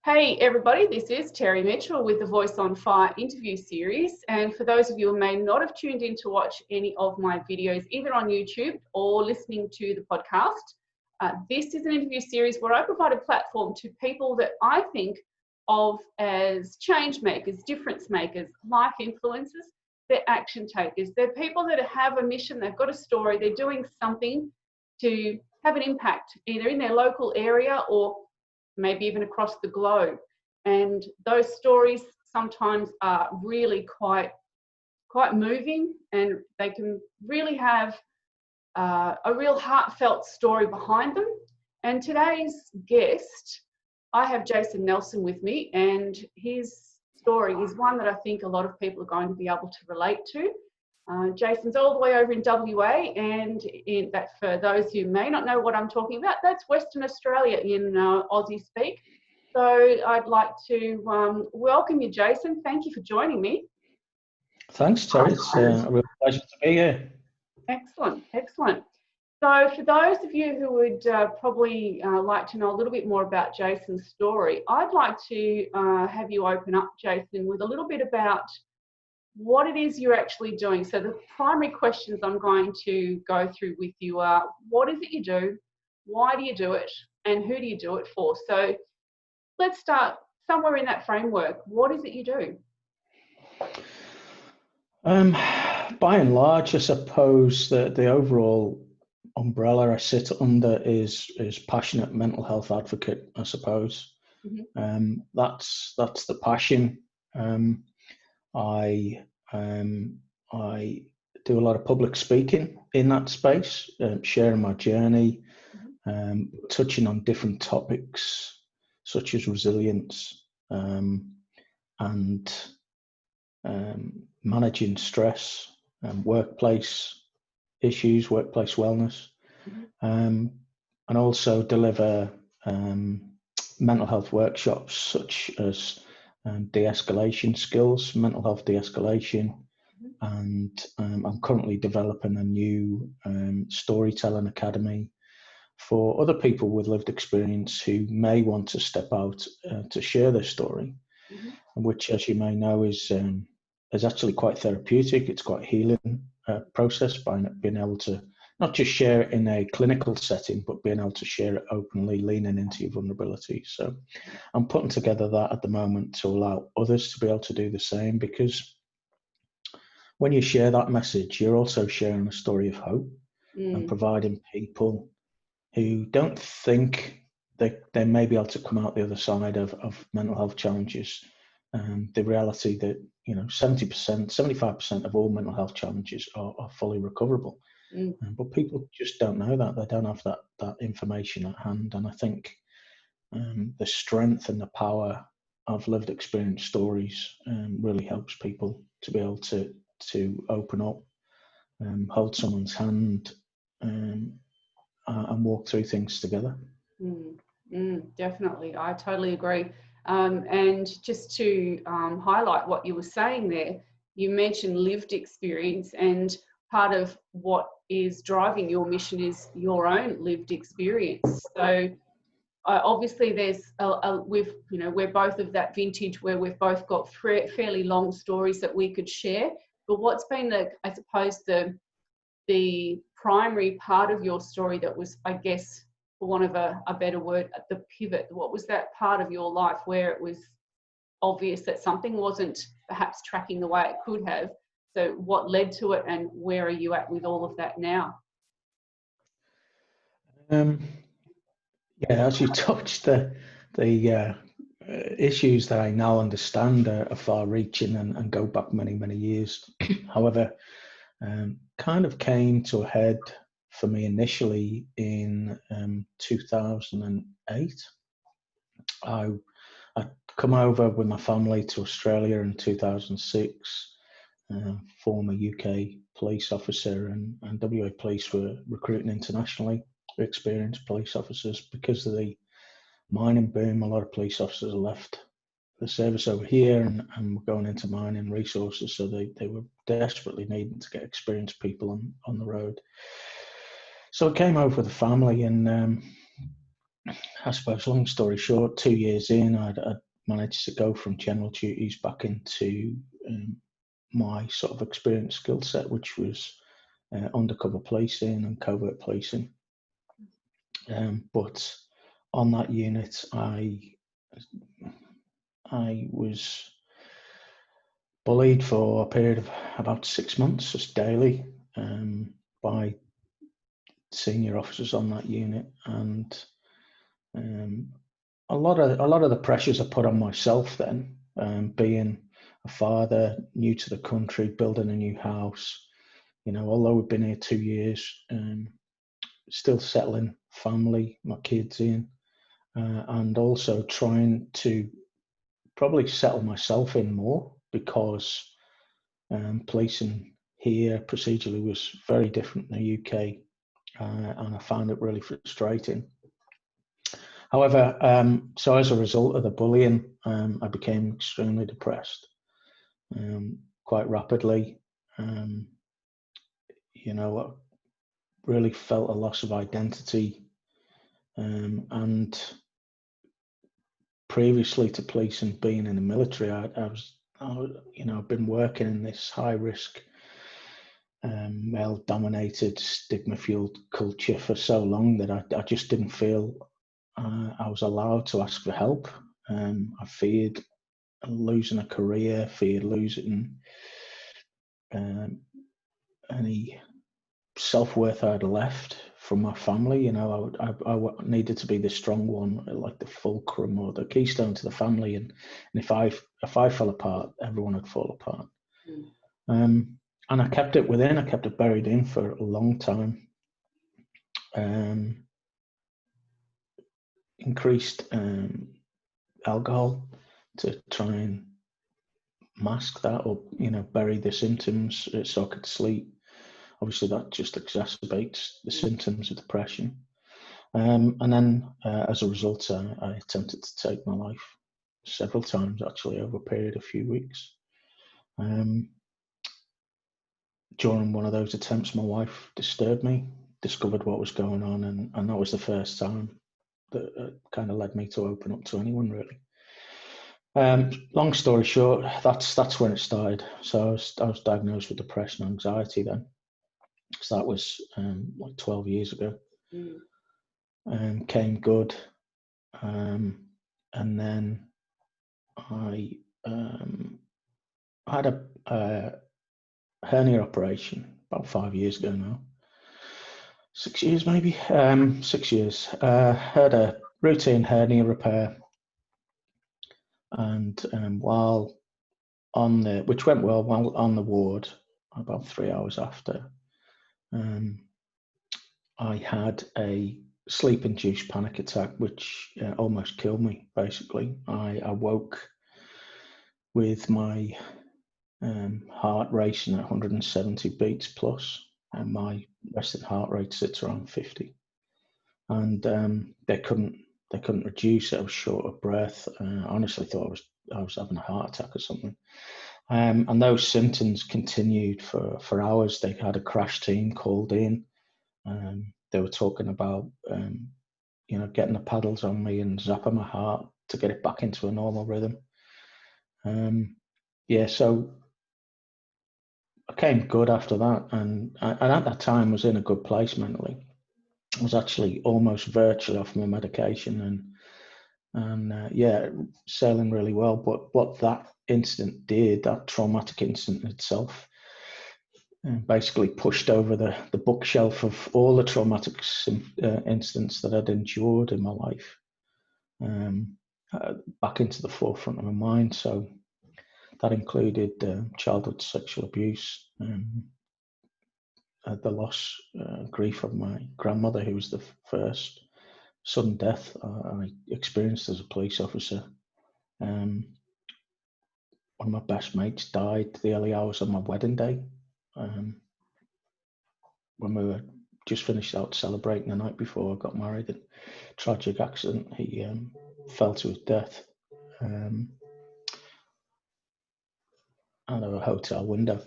Hey everybody, this is Terry Mitchell with the Voice on Fire interview series. And for those of you who may not have tuned in to watch any of my videos, either on YouTube or listening to the podcast, this is an interview series where I provide a platform to people that I think of as change makers, difference makers, life influencers. They're action takers. They're people that have a mission, they've got a story, they're doing something to have an impact either in their local area or maybe even across the globe. And those stories sometimes are really quite moving, and they can really have a real heartfelt story behind them. And today's guest, I have Jason Nelson with me, and his story is one that I think a lot of people are going to be able to relate to. Jason's all the way over in WA, and that for those who may not know what I'm talking about, that's Western Australia in Aussie speak. So I'd like to welcome you, Jason. Thank you for joining me. Thanks, Terry. It's a real pleasure to be here. Excellent, excellent. So for those of you who would probably like to know a little bit more about Jason's story, I'd like to have you open up, Jason, with a little bit about what it is you're actually doing. So the primary questions I'm going to go through with you are, what is it you do, why do you do it, and who do you do it for? So let's start somewhere in that framework. What is it you do? By and large, I suppose that the overall umbrella I sit under is passionate mental health advocate, I suppose. Mm-hmm. That's the passion. I do a lot of public speaking in that space, sharing my journey, touching on different topics such as resilience and managing stress, workplace issues, workplace wellness, and also deliver mental health workshops such as de-escalation skills, mental health de-escalation, and I'm currently developing a new storytelling academy for other people with lived experience who may want to step out to share their story, which, as you may know, is actually quite therapeutic. It's quite a healing process by being able to not just share it in a clinical setting, but being able to share it openly, leaning into your vulnerability. So I'm putting together that at the moment to allow others to be able to do the same, because when you share that message, you're also sharing a story of hope and providing people who don't think they may be able to come out the other side of mental health challenges. The reality that 70%, 75% of all mental health challenges are fully recoverable. But people just don't know that. They don't have that information at hand. And I think the strength and the power of lived experience stories really helps people to be able to open up, hold someone's hand, and walk through things together. Definitely, I totally agree. And just to highlight what you were saying there, you mentioned lived experience, and part of what is driving your mission is your own lived experience. So obviously there's we're both of that vintage where we've both got fairly long stories that we could share. But what's been I suppose the primary part of your story that was, I guess, for want of a better word, at the pivot? What was that part of your life where it was obvious that something wasn't perhaps tracking the way it could have? So what led to it, and where are you at with all of that now? As you touched, the issues that I now understand are far-reaching and go back many, many years. However, kind of came to a head for me initially in 2008. I'd come over with my family to Australia in 2006. Former UK police officer, and WA police were recruiting internationally experienced police officers because of the mining boom. A lot of police officers left the service over here and were going into mining resources, so they were desperately needing to get experienced people on the road. So I came over with the family, and I suppose, long story short, 2 years in, I'd managed to go from general duties back into my sort of experience skill set, which was undercover policing and covert policing. But on that unit, I was bullied for a period of about 6 months, just daily, by senior officers on that unit, and a lot of the pressures I put on myself then, being a father, new to the country, building a new house. Although we've been here 2 years, still settling family, my kids in, and also trying to probably settle myself in more, because policing here procedurally was very different in the UK, and I found it really frustrating. However, so as a result of the bullying, I became extremely depressed quite rapidly. I really felt a loss of identity, and previously to policing, being in the military, I've been working in this high risk, male-dominated, stigma-fueled culture for so long that I just didn't feel I was allowed to ask for help. I feared losing a career, feared losing any self-worth I'd left from my family. I needed to be the strong one, like the fulcrum or the keystone to the family. And if I fell apart, everyone would fall apart. And I kept it within. I kept it buried in for a long time. Increased alcohol to try and mask that, or bury the symptoms so I could sleep. Obviously, that just exacerbates the symptoms of depression. And then, as a result, I attempted to take my life several times, actually, over a period of a few weeks. During one of those attempts, my wife disturbed me, discovered what was going on, and that was the first time that kind of led me to open up to anyone, really. Long story short, that's when it started. So I was diagnosed with depression and anxiety then. So that was like 12 years ago. Came good, and then I had a hernia operation about 5 years ago now. 6 years maybe. 6 years. Had a routine hernia repair, and which went well while on the ward, about 3 hours after, I had a sleep-induced panic attack, which almost killed me, basically. I awoke with my heart racing at 170 beats plus, and my resting heart rate sits around 50. And they couldn't reduce it. I was short of breath. I honestly thought I was having a heart attack or something. And those symptoms continued for hours. They had a crash team called in. They were talking about, getting the paddles on me and zapping my heart to get it back into a normal rhythm. So I came good after that, and at that time was in a good place mentally. I was actually almost virtually off my medication, and sailing really well. But what that incident did, that traumatic incident itself, basically pushed over the bookshelf of all the traumatic incidents that I'd endured in my life back into the forefront of my mind. So that included childhood sexual abuse, the loss, grief of my grandmother, who was the first sudden death I experienced as a police officer. One of my best mates died the early hours of my wedding day. When we were just finished out celebrating the night before I got married, in a tragic accident, he fell to his death out of a hotel window.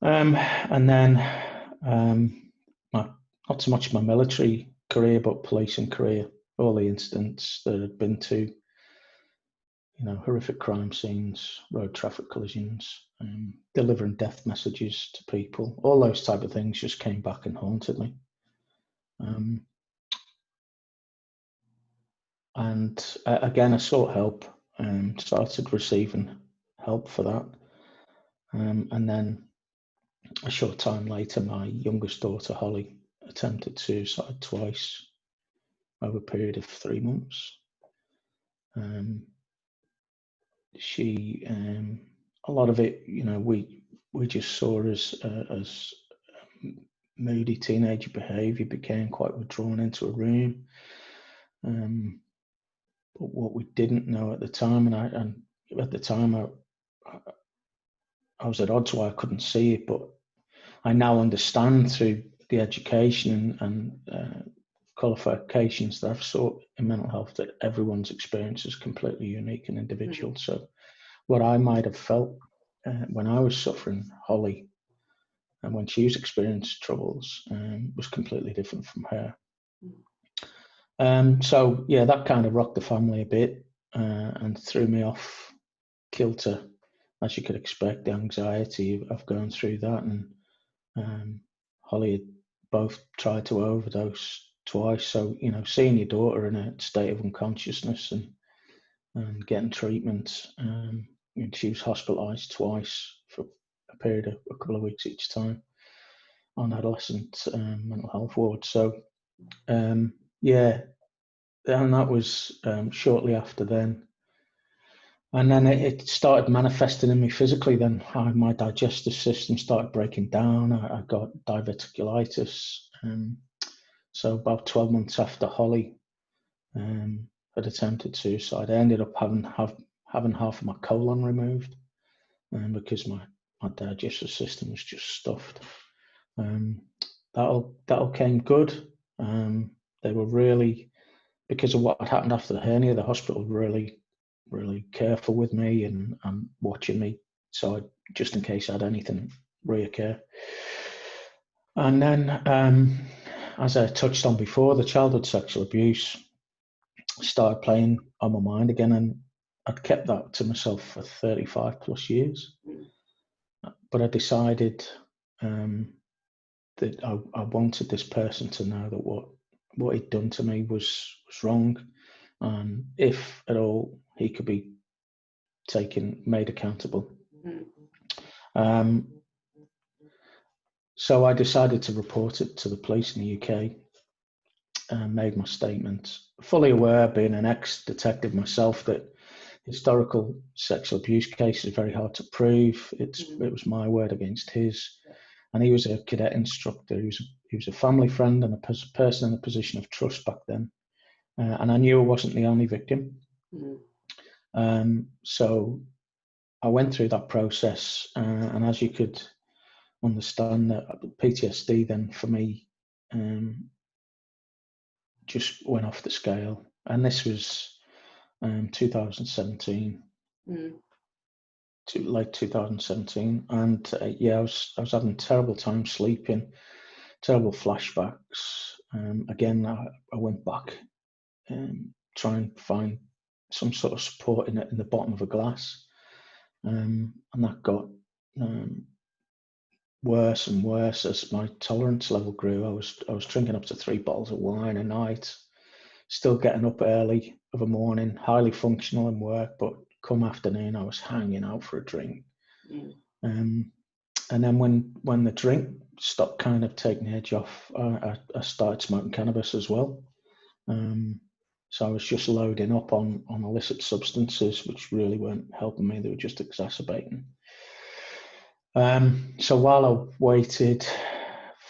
And then not so much my military career, but policing career all the incidents that had been to, horrific crime scenes, road traffic collisions, delivering death messages to people, all those type of things just came back and haunted me. And again, I sought help, started receiving help for that. And then a short time later, my youngest daughter, Holly, attempted suicide twice over a period of 3 months. She, a lot of it, we just saw as moody teenager behaviour, became quite withdrawn into a room. But what we didn't know at the time, and at the time I was at odds why I couldn't see it, but I now understand through the education and qualifications that I've sought in mental health that everyone's experience is completely unique and individual. So what I might have felt when I was suffering, Holly, and when she was experiencing troubles, was completely different from her. So yeah, that kind of rocked the family a bit and threw me off kilter, as you could expect, the anxiety of going through that. And Holly had both tried to overdose twice. So, seeing your daughter in a state of unconsciousness and getting treatment, she was hospitalised twice for a period of a couple of weeks each time on adolescent mental health ward. So, yeah, and that was shortly after then. And then it started manifesting in me physically. Then my digestive system started breaking down. I got diverticulitis. So about 12 months after Holly had attempted suicide, I ended up having half of my colon removed because my digestive system was just stuffed. That all came good. They were really, because of what had happened after the hernia, the hospital really careful with me and watching me, so just in case I had anything reoccur. And then, as I touched on before, the childhood sexual abuse started playing on my mind again, and I'd kept that to myself for 35 plus years. But I decided that I wanted this person to know that what he'd done to me was wrong, and if at all he could be made accountable. So I decided to report it to the police in the UK and made my statement, fully aware, being an ex-detective myself, that historical sexual abuse cases are very hard to prove. It was my word against his, and he was a cadet instructor. He was a family friend and a person in a position of trust back then, and I knew I wasn't the only victim. So I went through that process, and as you could understand, that PTSD then for me just went off the scale. And this was 2017, late 2017, and I was having terrible time sleeping, terrible flashbacks. Again, I went back trying to find some sort of support in the bottom of a glass. And that got worse and worse as my tolerance level grew. I was drinking up to 3 bottles of wine a night, still getting up early of a morning, highly functional in work, but come afternoon I was hanging out for a drink. And then when the drink stopped kind of taking the edge off, I started smoking cannabis as well. So I was just loading up on illicit substances, which really weren't helping me. They were just exacerbating. So while I waited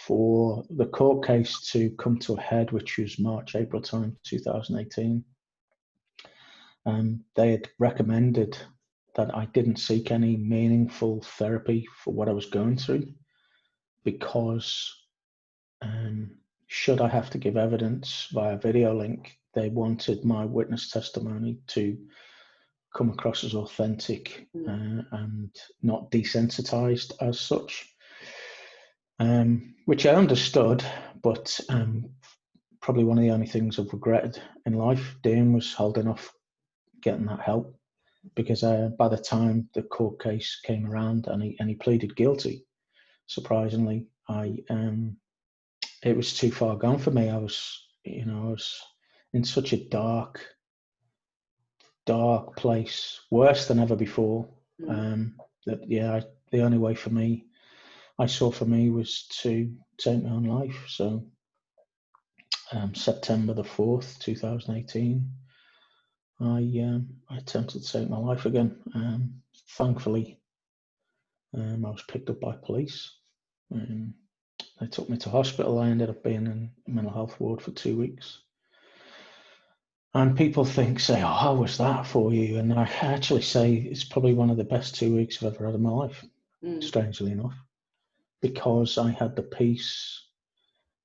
for the court case to come to a head, which was March, April time, 2018, they had recommended that I didn't seek any meaningful therapy for what I was going through, because should I have to give evidence via video link, they wanted my witness testimony to come across as authentic and not desensitized as such, which I understood, but probably one of the only things I've regretted in life doing was holding off getting that help, because by the time the court case came around and he pleaded guilty, surprisingly, it was too far gone for me. I was in such a dark place, worse than ever before. The only way for me, I saw for me, was to take my own life. So September the 4th, 2018, I attempted to take my life again. Thankfully, I was picked up by police. They took me to hospital. I ended up being in a mental health ward for 2 weeks. And people say, oh, how was that for you? And I actually say it's probably one of the best 2 weeks I've ever had in my life, strangely enough, because I had the peace,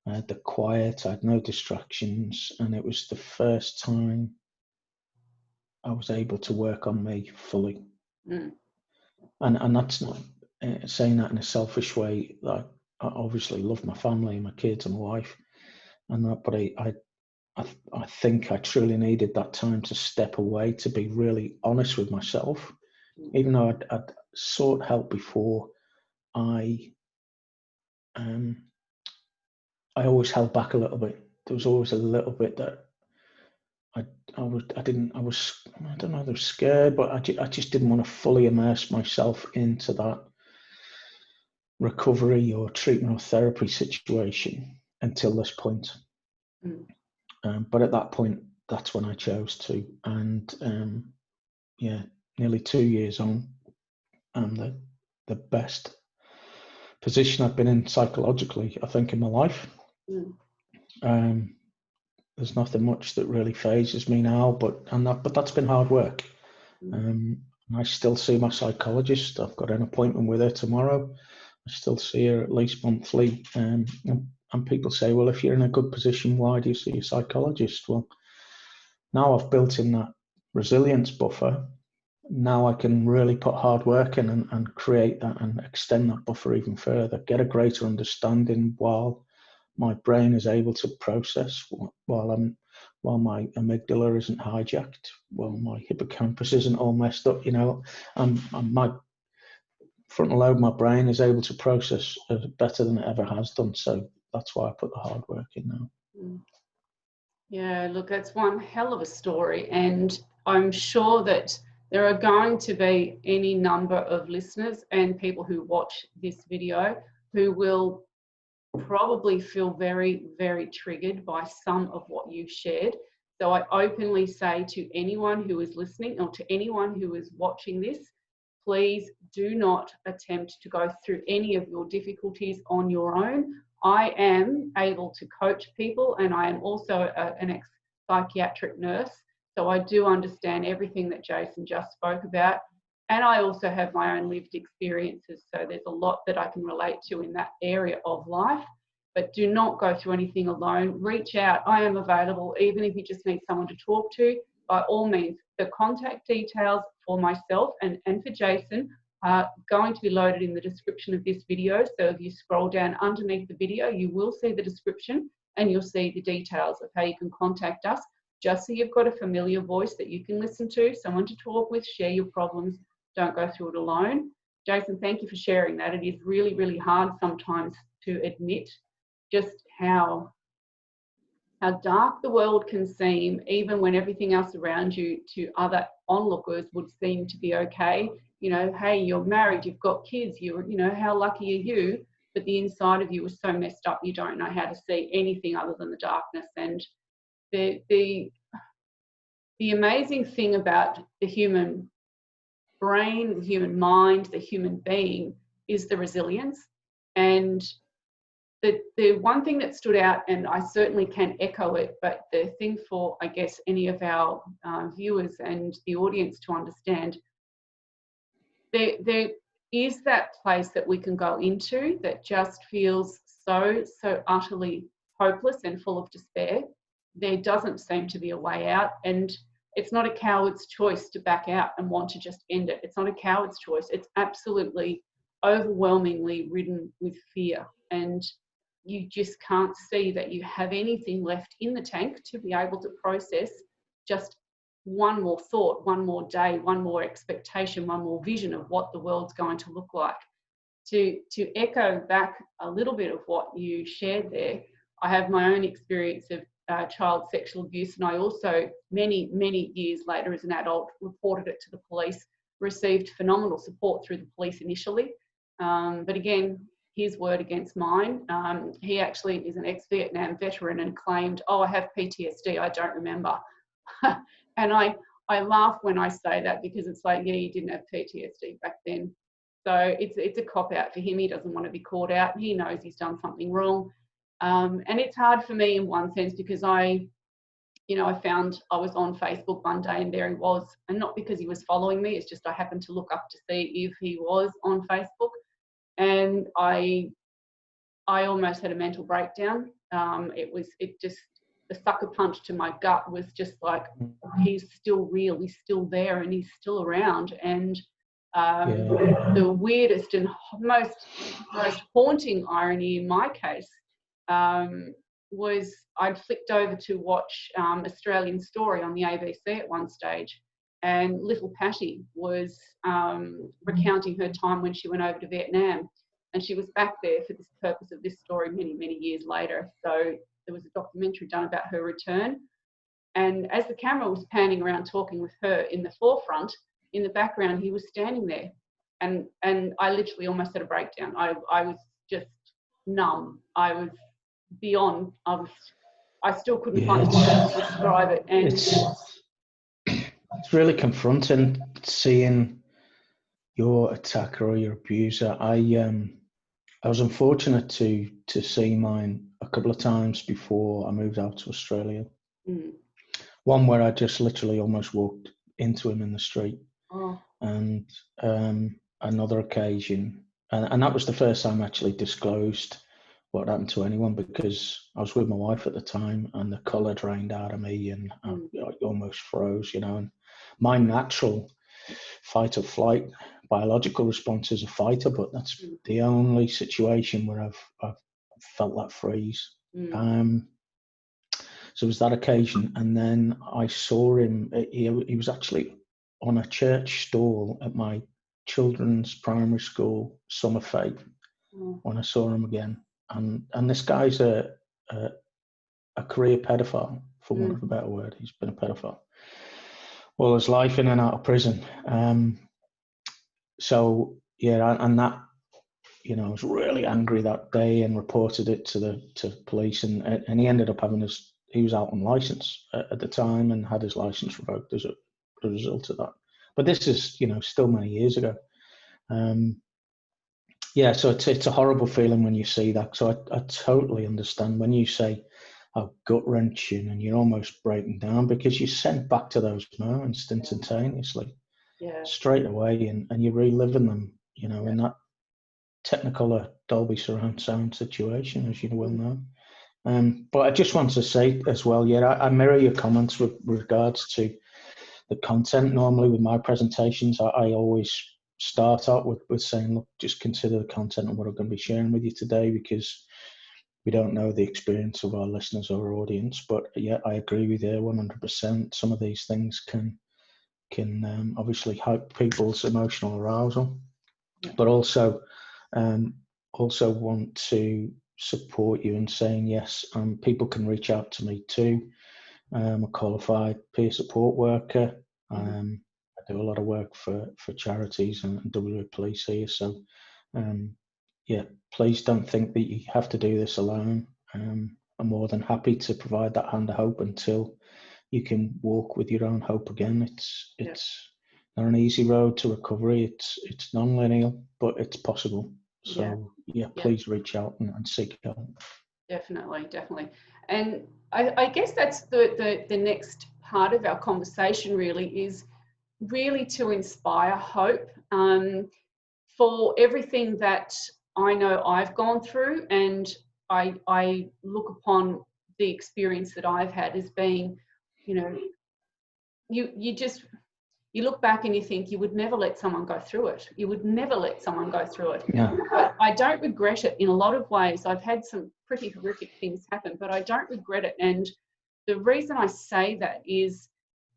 I had the quiet, I had no distractions, and it was the first time I was able to work on me fully. And that's not saying that in a selfish way. Like, I obviously love my family, my kids and my wife, and that, but I think I truly needed that time to step away, to be really honest with myself. Even though I'd sought help before, I always held back a little bit. There was always a little bit that I don't know, I was scared, but I just didn't want to fully immerse myself into that recovery or treatment or therapy situation until this point. But at that point, that's when I chose to. And nearly 2 years on, I'm the best position I've been in psychologically, I think, in my life. There's nothing much that really phases me now, but that's been hard work. I still see my psychologist. I've got an appointment with her tomorrow. I still see her at least monthly. And people say, well, if you're in a good position, why do you see a psychologist? Well, now I've built in that resilience buffer. Now I can really put hard work in and create that and extend that buffer even further, get a greater understanding while my brain is able to process, while my amygdala isn't hijacked, while my hippocampus isn't all messed up, and my frontal lobe, my brain is able to process better than it ever has done. So that's why I put the hard work in now. Yeah, look, that's one hell of a story, and I'm sure that there are going to be any number of listeners and people who watch this video who will probably feel very, very triggered by some of what you've shared. So I openly say to anyone who is listening or to anyone who is watching this, please do not attempt to go through any of your difficulties on your own. I am able to coach people, and I am also an ex-psychiatric nurse. So I do understand everything that Jason just spoke about. And I also have my own lived experiences. So there's a lot that I can relate to in that area of life. But do not go through anything alone. Reach out. I am available, even if you just need someone to talk to. By all means, the contact details for myself and for Jason are going to be loaded in the description of this video. So if you scroll down underneath the video, you will see the description and you'll see the details of how you can contact us, just so you've got a familiar voice that you can listen to, someone to talk with, share your problems. Don't go through it alone. Jason, thank you for sharing that. It is really, really hard sometimes to admit just how dark the world can seem, even when everything else around you to other onlookers would seem to be okay. Hey, you're married, you've got kids, how lucky are you? But the inside of you is so messed up, you don't know how to see anything other than the darkness. And the amazing thing about the human brain, the human mind, the human being is the resilience. And the one thing that stood out, and I certainly can echo it, but the thing for, I guess, any of our viewers and the audience to understand, there is that place that we can go into that just feels so utterly hopeless and full of despair. There doesn't seem to be a way out, and it's not a coward's choice to back out and want to just end it. It's not a coward's choice. It's absolutely overwhelmingly ridden with fear. And you just can't see that you have anything left in the tank to be able to process just one more thought, one more day, one more expectation, one more vision of what the world's going to look like. To echo back a little bit of what you shared there, I have my own experience of child sexual abuse, and I also, many, many years later as an adult, reported it to the police, received phenomenal support through the police initially. But again, his word against mine. He actually is an ex-Vietnam veteran and claimed, oh, I have PTSD, I don't remember. And I laugh when I say that, because it's like, yeah, you didn't have PTSD back then. So it's a cop-out for him. He doesn't want to be caught out. He knows he's done something wrong. And it's hard for me in one sense, because I found I was on Facebook one day and there he was. And not because he was following me, it's just I happened to look up to see if he was on Facebook. And I almost had a mental breakdown. The sucker punch to my gut was just like, he's still real, he's still there, and he's still around. And the weirdest and most haunting irony in my case was I'd flicked over to watch Australian Story on the ABC at one stage, and little Patty was recounting her time when she went over to Vietnam, and she was back there for this purpose of this story many, many years later. So there was a documentary done about her return, and as the camera was panning around talking with her in the forefront, in the background he was standing there, and I literally almost had a breakdown. I was just numb. I was beyond. I still couldn't find the words to describe it. And it's really confronting seeing your attacker or your abuser. I was unfortunate to see mine a couple of times before I moved out to Australia. One where I just literally almost walked into him in the street. And another occasion, and that was the first time I actually disclosed what happened to anyone, because I was with my wife at the time and the colour drained out of me, and I almost froze, and my natural fight or flight biological response is a fighter, but that's the only situation where I've felt that freeze. So it was that occasion, and then I saw him. He was actually on a church stall at my children's primary school summer fete when I saw him again. And this guy's a career pedophile, for want of a better word. He's been a pedophile all his life, in and out of prison. So yeah, and that, I was really angry that day and reported it to police, and he ended up having he was out on license at the time and had his license revoked as a result of that. But this is, still many years ago. So it's a horrible feeling when you see that. So I totally understand when you say how gut-wrenching, and you're almost breaking down, because you're sent back to those moments instantaneously, straight away, and you're reliving them, in that Technicolor Dolby surround sound situation, as you well know. But I just want to say as well, I mirror your comments with regards to the content. Normally with my presentations, I always start out with saying, look, just consider the content of what I'm going to be sharing with you today, because we don't know the experience of our listeners or audience. But yeah, I agree with you 100%. Some of these things can obviously help people's emotional arousal, but also want to support you in saying yes. People can reach out to me too. I'm a qualified peer support worker. I do a lot of work for charities and WA Police here. So please don't think that you have to do this alone. I'm more than happy to provide that hand of hope until you can walk with your own hope again. It's not an easy road to recovery. It's non-linear, but it's possible. So please reach out and seek help. Definitely. And I guess that's the next part of our conversation, really, is really to inspire hope for everything that I know I've gone through, and I look upon the experience that I've had as being, you you look back and you think you would never let someone go through it. You would never let someone go through it. Yeah. But I don't regret it in a lot of ways. I've had some pretty horrific things happen, but I don't regret it. And the reason I say that is,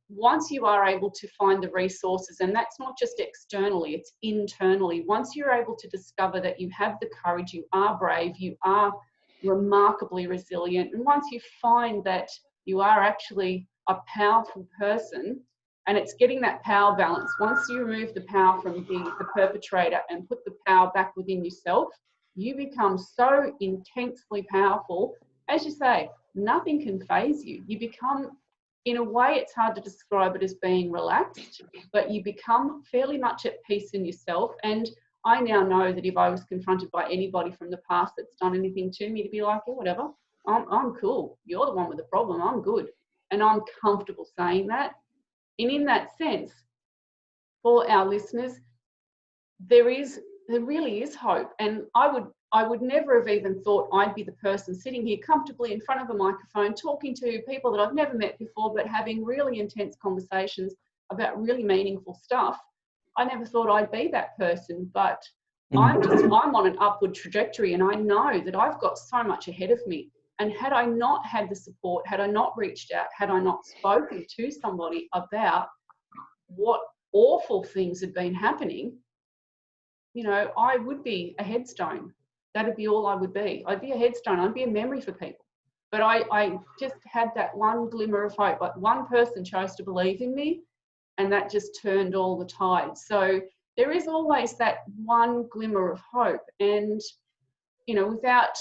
once you are able to find the resources, and that's not just externally, it's internally, once you're able to discover that you have the courage, you are brave, you are remarkably resilient, and once you find that you are actually a powerful person, and it's getting that power balance, once you remove the power from the perpetrator and put the power back within yourself, you become so intensely powerful. As you say, nothing can faze you. You become, in a way, it's hard to describe it as being relaxed, but you become fairly much at peace in yourself. And I now know that if I was confronted by anybody from the past that's done anything to me, to be like, yeah, whatever, I'm cool. You're the one with the problem. I'm good. And I'm comfortable saying that. And in that sense, for our listeners, there really is hope. And I would never have even thought I'd be the person sitting here comfortably in front of a microphone talking to people that I've never met before, but having really intense conversations about really meaningful stuff. I never thought I'd be that person, but I'm on an upward trajectory, and I know that I've got so much ahead of me. And had I not had the support, had I not reached out, had I not spoken to somebody about what awful things had been happening, you know, I would be a headstone. That'd be all I would be. I'd be a headstone. I'd be a memory for people. But I just had that one glimmer of hope. Like, one person chose to believe in me, and that just turned all the tide. So there is always that one glimmer of hope. And, you know, without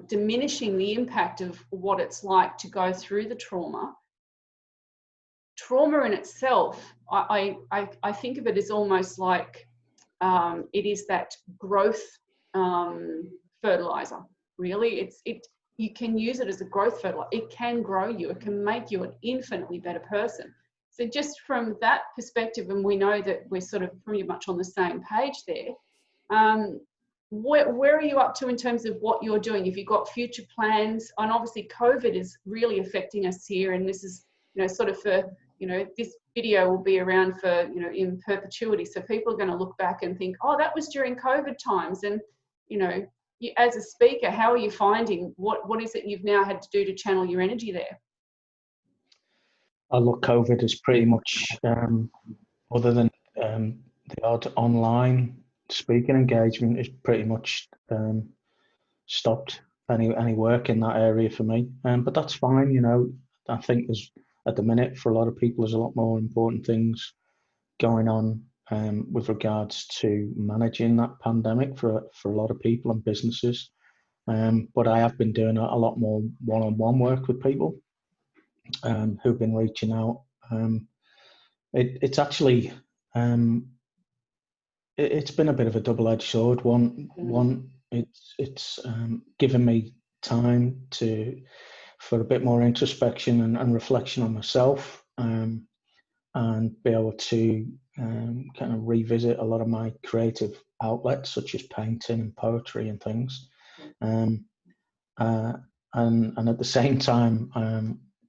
diminishing the impact of what it's like to go through the trauma in itself, I think of it as almost like it is that growth fertilizer. Really, you can use it as a growth fertilizer. It can grow you. It can make you an infinitely better person. So just from that perspective, and we know that we're sort of pretty much on the same page there. Where are you up to in terms of what you're doing? Have you got future plans? And obviously COVID is really affecting us here, and this is, you know, sort of for, you know, this video will be around for, you know, in perpetuity. So people are going to look back and think, oh, that was during COVID times. And, you know, you, as a speaker, how are you finding, what is it you've now had to do to channel your energy there? Look, COVID is pretty much, other than the odd online speaking engagement, is pretty much stopped any work in that area for me. But that's fine, you know. I think there's, at the minute, for a lot of people, there's a lot more important things going on with regards to managing that pandemic for a lot of people and businesses. But I have been doing a lot more one-on-one work with people who've been reaching out. It's actually it's been a bit of a double-edged sword. One, it's given me time for a bit more introspection and reflection on myself, and be able to kind of revisit a lot of my creative outlets, such as painting and poetry and things. And at the same time,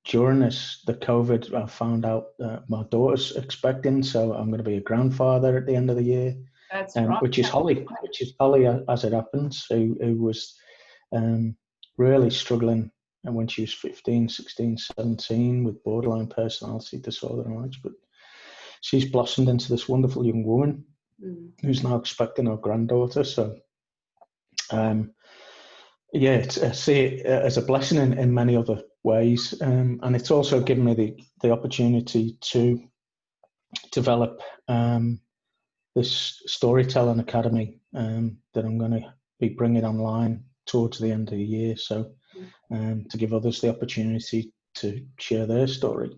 during the COVID, I found out that my daughter's expecting, so I'm going to be a grandfather at the end of the year. That's right. Which is Holly, as it happens, who was really struggling, and when she was 15, 16, 17 with borderline personality disorder and all, but she's blossomed into this wonderful young woman who's now expecting her granddaughter. So yeah, I see it as a blessing in many other ways, and it's also given me the opportunity to develop this storytelling academy that I'm going to be bringing online towards the end of the year. So to give others the opportunity to share their story.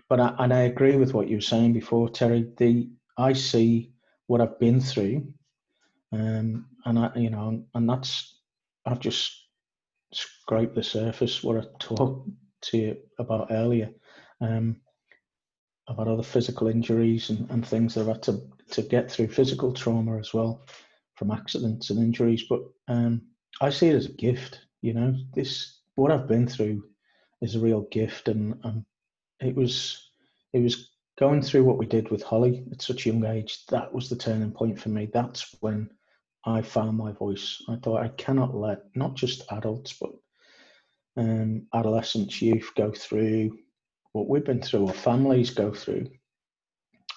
But I agree with what you were saying before, Terry. I see what I've been through, and I've just scraped the surface. What I talked to you about earlier, about other physical injuries and things that I've had to get through, physical trauma as well from accidents and injuries. But I see it as a gift. You know, what I've been through is a real gift. And it was going through what we did with Holly at such a young age. That was the turning point for me. That's when I found my voice. I thought, I cannot let not just adults, but adolescents, youth go through what we've been through, or families go through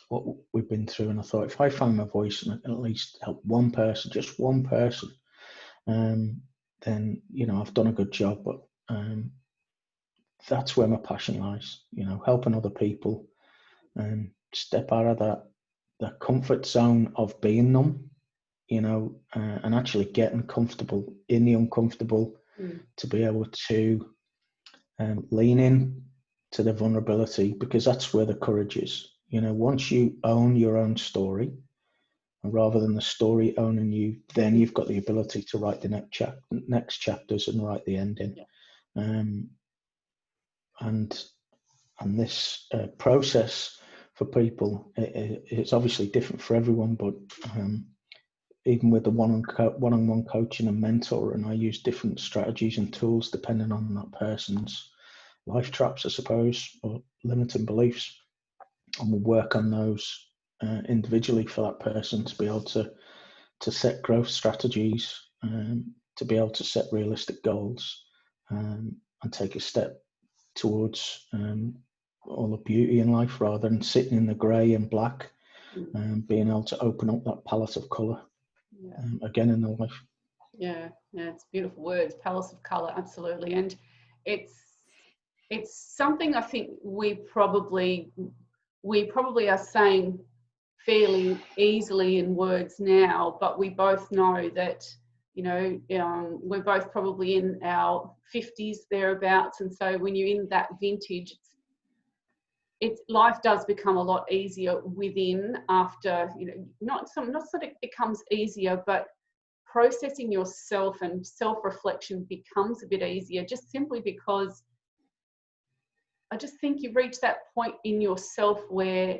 what we've been through. And I thought, if I find my voice and at least help one person, just one person, then, you know, I've done a good job. But that's where my passion lies, you know, helping other people and step out of that comfort zone of being numb, you know, and actually getting comfortable in the uncomfortable, to be able to lean in to the vulnerability, because that's where the courage is. You know, once you own your own story, and rather than the story owning you, then you've got the ability to write the next chapters and write the ending. And this process for people, it's obviously different for everyone, but even with the one-on-one coaching and mentor, and I use different strategies and tools depending on that person's life traps, I suppose, or limiting beliefs, and we'll work on those individually for that person to be able to set growth strategies, to be able to set realistic goals, and take a step towards all the beauty in life, rather than sitting in the grey and black, and being able to open up that palette of colour again in their life. Yeah, it's beautiful words, palette of colour, absolutely. And it's something I think we probably are saying fairly easily in words now, but we both know that, you know, we're both probably in our 50s thereabouts, and so when you're in that vintage, life does become a lot easier within, after, you know, not that it becomes easier, but processing yourself and self-reflection becomes a bit easier, just simply because I just think you reach that point in yourself where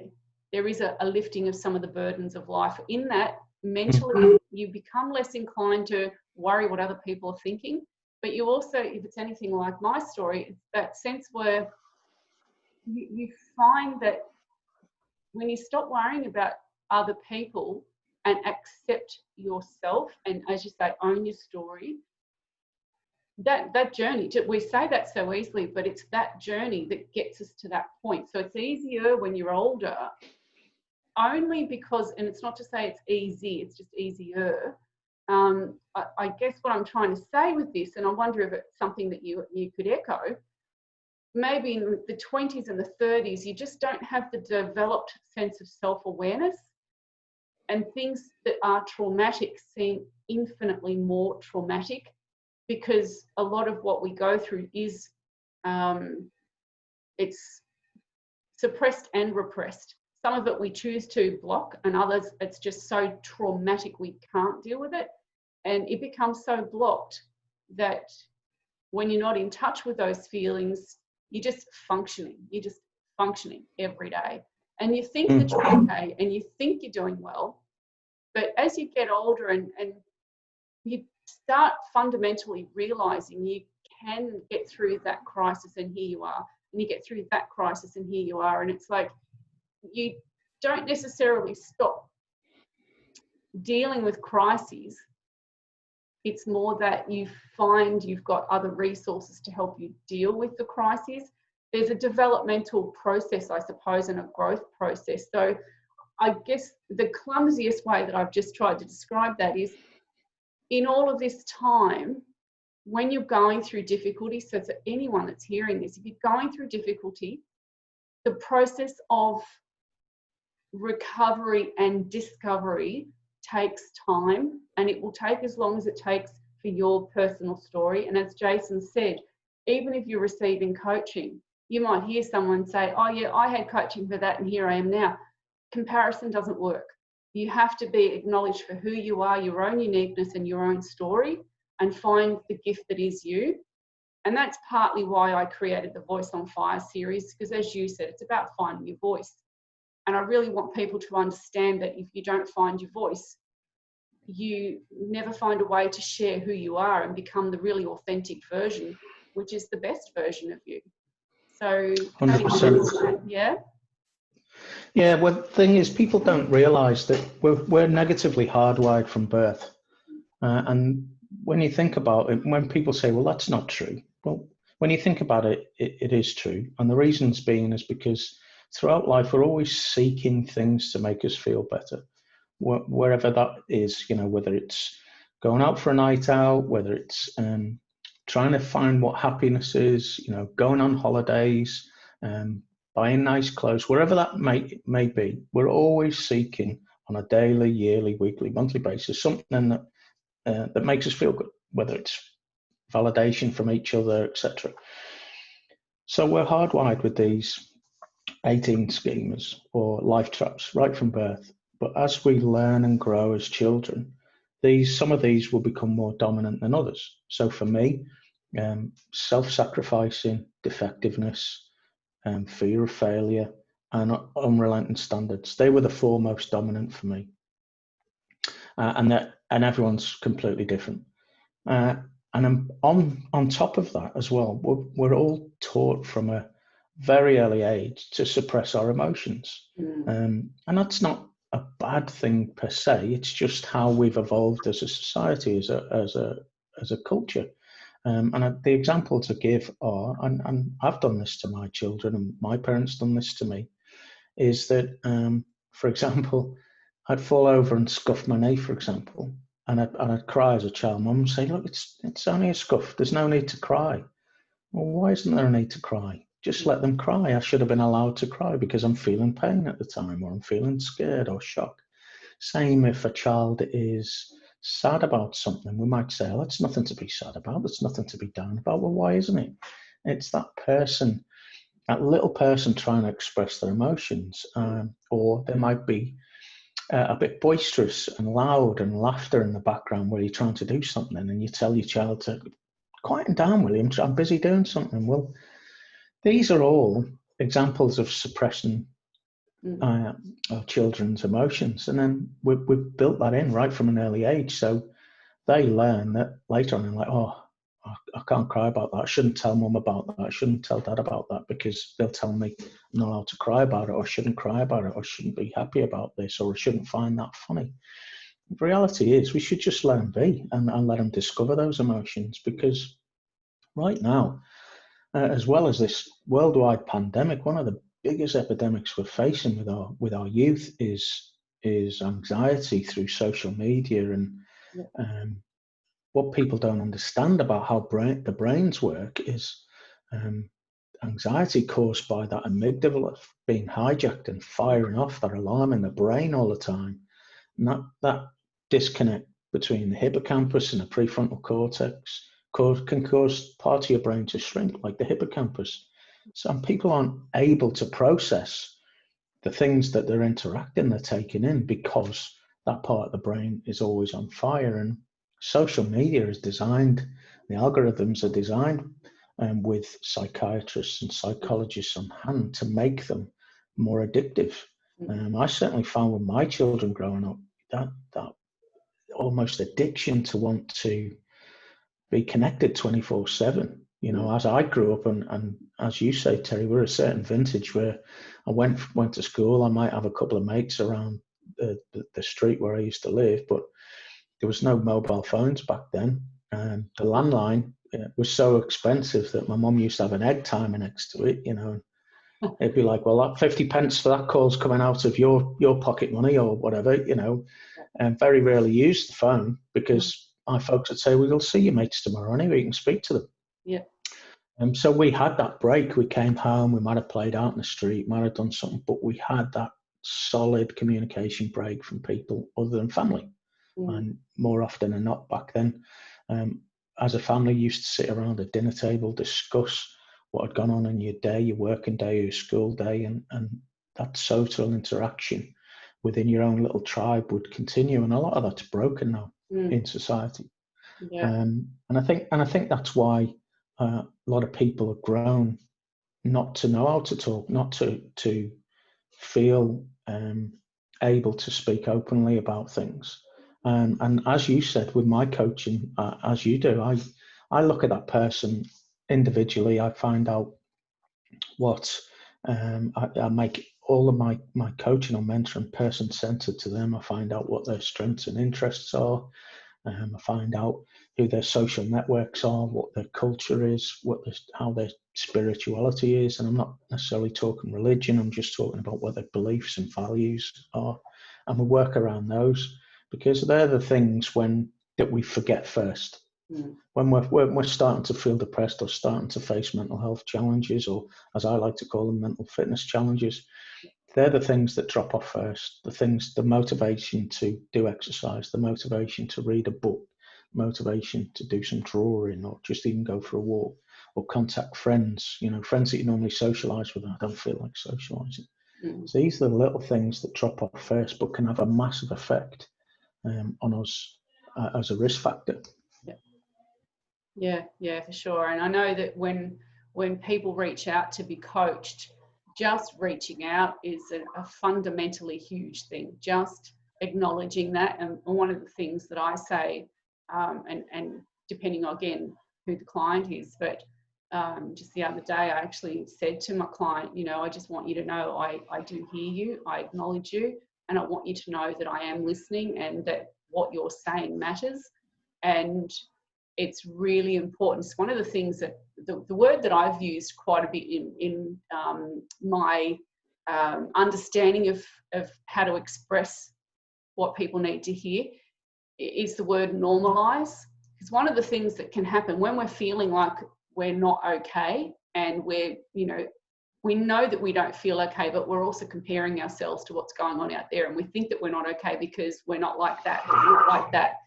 there is a lifting of some of the burdens of life. In that, mentally, you become less inclined to worry what other people are thinking. But you also, if it's anything like my story, it's that sense where you find that when you stop worrying about other people and accept yourself, and, as you say, own your story, that journey, we say that so easily, but it's that journey that gets us to that point. So it's easier when you're older, only because, and it's not to say it's easy, it's just easier. I guess what I'm trying to say with this, and I wonder if it's something that you could echo, maybe in the 20s and the 30s, you just don't have the developed sense of self-awareness, and things that are traumatic seem infinitely more traumatic, because a lot of what we go through is it's suppressed and repressed. Some of it we choose to block, and others it's just so traumatic we can't deal with it, and it becomes so blocked that when you're not in touch with those feelings, you're just functioning every day, and you think that you're okay and you think you're doing well. But as you get older and you start fundamentally realizing you can get through that crisis, and here you are, and you get through that crisis, and here you are, and it's like you don't necessarily stop dealing with crises. It's more that you find you've got other resources to help you deal with the crises. There's a developmental process, I suppose, and a growth process. So I guess the clumsiest way that I've just tried to describe that is, in all of this time, when you're going through difficulty, so for anyone that's hearing this, if you're going through difficulty, the process of recovery and discovery takes time, and it will take as long as it takes for your personal story. And as Jason said, even if you're receiving coaching, you might hear someone say, oh yeah, I had coaching for that and here I am now. Comparison doesn't work. You have to be acknowledged for who you are, your own uniqueness and your own story, and find the gift that is you. And that's partly why I created the Voice on Fire series, because as you said, it's about finding your voice. And I really want people to understand that if you don't find your voice, you never find a way to share who you are and become the really authentic version. which is the best version of you. So how do you 100%. handle that? Yeah. Yeah, well, the thing is, people don't realise that we're negatively hardwired from birth. And when you think about it, when people say, well, that's not true. Well, when you think about it, it is true. And the reasons being is because throughout life, we're always seeking things to make us feel better. Wherever that is, whether it's going out for a night out, whether it's trying to find what happiness is, going on holidays, buying nice clothes, wherever that may be, we're always seeking on a daily, yearly, weekly, monthly basis something that makes us feel good, whether it's validation from each other, etc. So we're hardwired with these 18 schemas or life traps right from birth. But as we learn and grow as children, some of these will become more dominant than others. So for me, self-sacrificing, defectiveness, fear of failure, and unrelenting standards, they were the four most dominant for me. And everyone's completely different. And on top of that as well, we're all taught from a very early age to suppress our emotions. And that's not a bad thing per se. It's just how we've evolved as a society, as a culture. And the example to give are, and I've done this to my children, and my parents done this to me, is that, for example, I'd fall over and scuff my knee, for example, and I'd cry as a child. Mum would say, look, it's only a scuff. There's no need to cry. Well, why isn't there a need to cry? Just let them cry. I should have been allowed to cry because I'm feeling pain at the time, or I'm feeling scared or shocked. Same if a child is sad about something, we might say, oh, that's nothing to be sad about. That's nothing to be down about. Well, why isn't it? It's that person, that little person trying to express their emotions, or they might be a bit boisterous and loud and laughter in the background where you're trying to do something, and you tell your child to quieten down, William, I'm busy doing something. Well, these are all examples of suppressing our children's emotions, and then we've built that in right from an early age, so they learn that later on, and like, oh, I can't cry about that. I shouldn't tell mum about that. I shouldn't tell dad about that because they'll tell me I'm not allowed to cry about it, or I shouldn't cry about it, or I shouldn't be happy about this, or I shouldn't find that funny. The reality is we should just let them be and let them discover those emotions, because right now, as well as this worldwide pandemic, one of the biggest epidemics we're facing with our youth is anxiety through social media. And what people don't understand about how the brains work is anxiety caused by that amygdala being hijacked and firing off that alarm in the brain all the time. And that disconnect between the hippocampus and the prefrontal cortex can cause part of your brain to shrink, like the hippocampus. Some people aren't able to process the things that they're taking in, because that part of the brain is always on fire. And social media is designed, the algorithms are designed with psychiatrists and psychologists on hand to make them more addictive. I certainly found with my children growing up that almost addiction to want to be connected 24/7. As I grew up, and as you say, Terry, we're a certain vintage where I went to school. I might have a couple of mates around the street where I used to live, but there was no mobile phones back then. And the landline was so expensive that my mum used to have an egg timer next to it. It'd be like, well, that 50 pence for that call's coming out of your pocket money or whatever, and very rarely used the phone because my folks would say, well, you'll see your mates tomorrow anyway, you can speak to them. Yeah. So we had that break. We came home, we might have played out in the street, might have done something, but we had that solid communication break from people other than family. And more often than not back then, as a family, you used to sit around a dinner table, discuss what had gone on in your day, your working day, your school day, and that social interaction within your own little tribe would continue. And a lot of that's broken now in society. Yeah. And I think that's why a lot of people have grown not to know how to talk, not to feel able to speak openly about things. And as you said, with my coaching, as you do, I look at that person individually, I find out what I make all of my coaching or mentoring person-centered to them. I find out what their strengths and interests are. I find out who their social networks are, what their culture is, how their spirituality is. And I'm not necessarily talking religion, I'm just talking about what their beliefs and values are. And we work around those, because they're the things that we forget first. When we're starting to feel depressed or starting to face mental health challenges, or as I like to call them, mental fitness challenges, they're the things that drop off first. The motivation to do exercise, the motivation to read a book, motivation to do some drawing, or just even go for a walk, or contact friends, friends that you normally socialise with. I don't feel like socialising. So these are the little things that drop off first, but can have a massive effect on us as a risk factor. Yeah, for sure. And I know that when people reach out to be coached, just reaching out is a fundamentally huge thing. Just acknowledging that. And one of the things that I say, and depending again who the client is, but just the other day I actually said to my client, I just want you to know I do hear you, I acknowledge you, and I want you to know that I am listening and that what you're saying matters. And it's really important. It's one of the things that the word that I've used quite a bit in my understanding of how to express what people need to hear is the word normalize. Because one of the things that can happen when we're feeling like we're not okay, and we know that we don't feel okay, but we're also comparing ourselves to what's going on out there, and we think that we're not okay because we're not like that, we're not like that.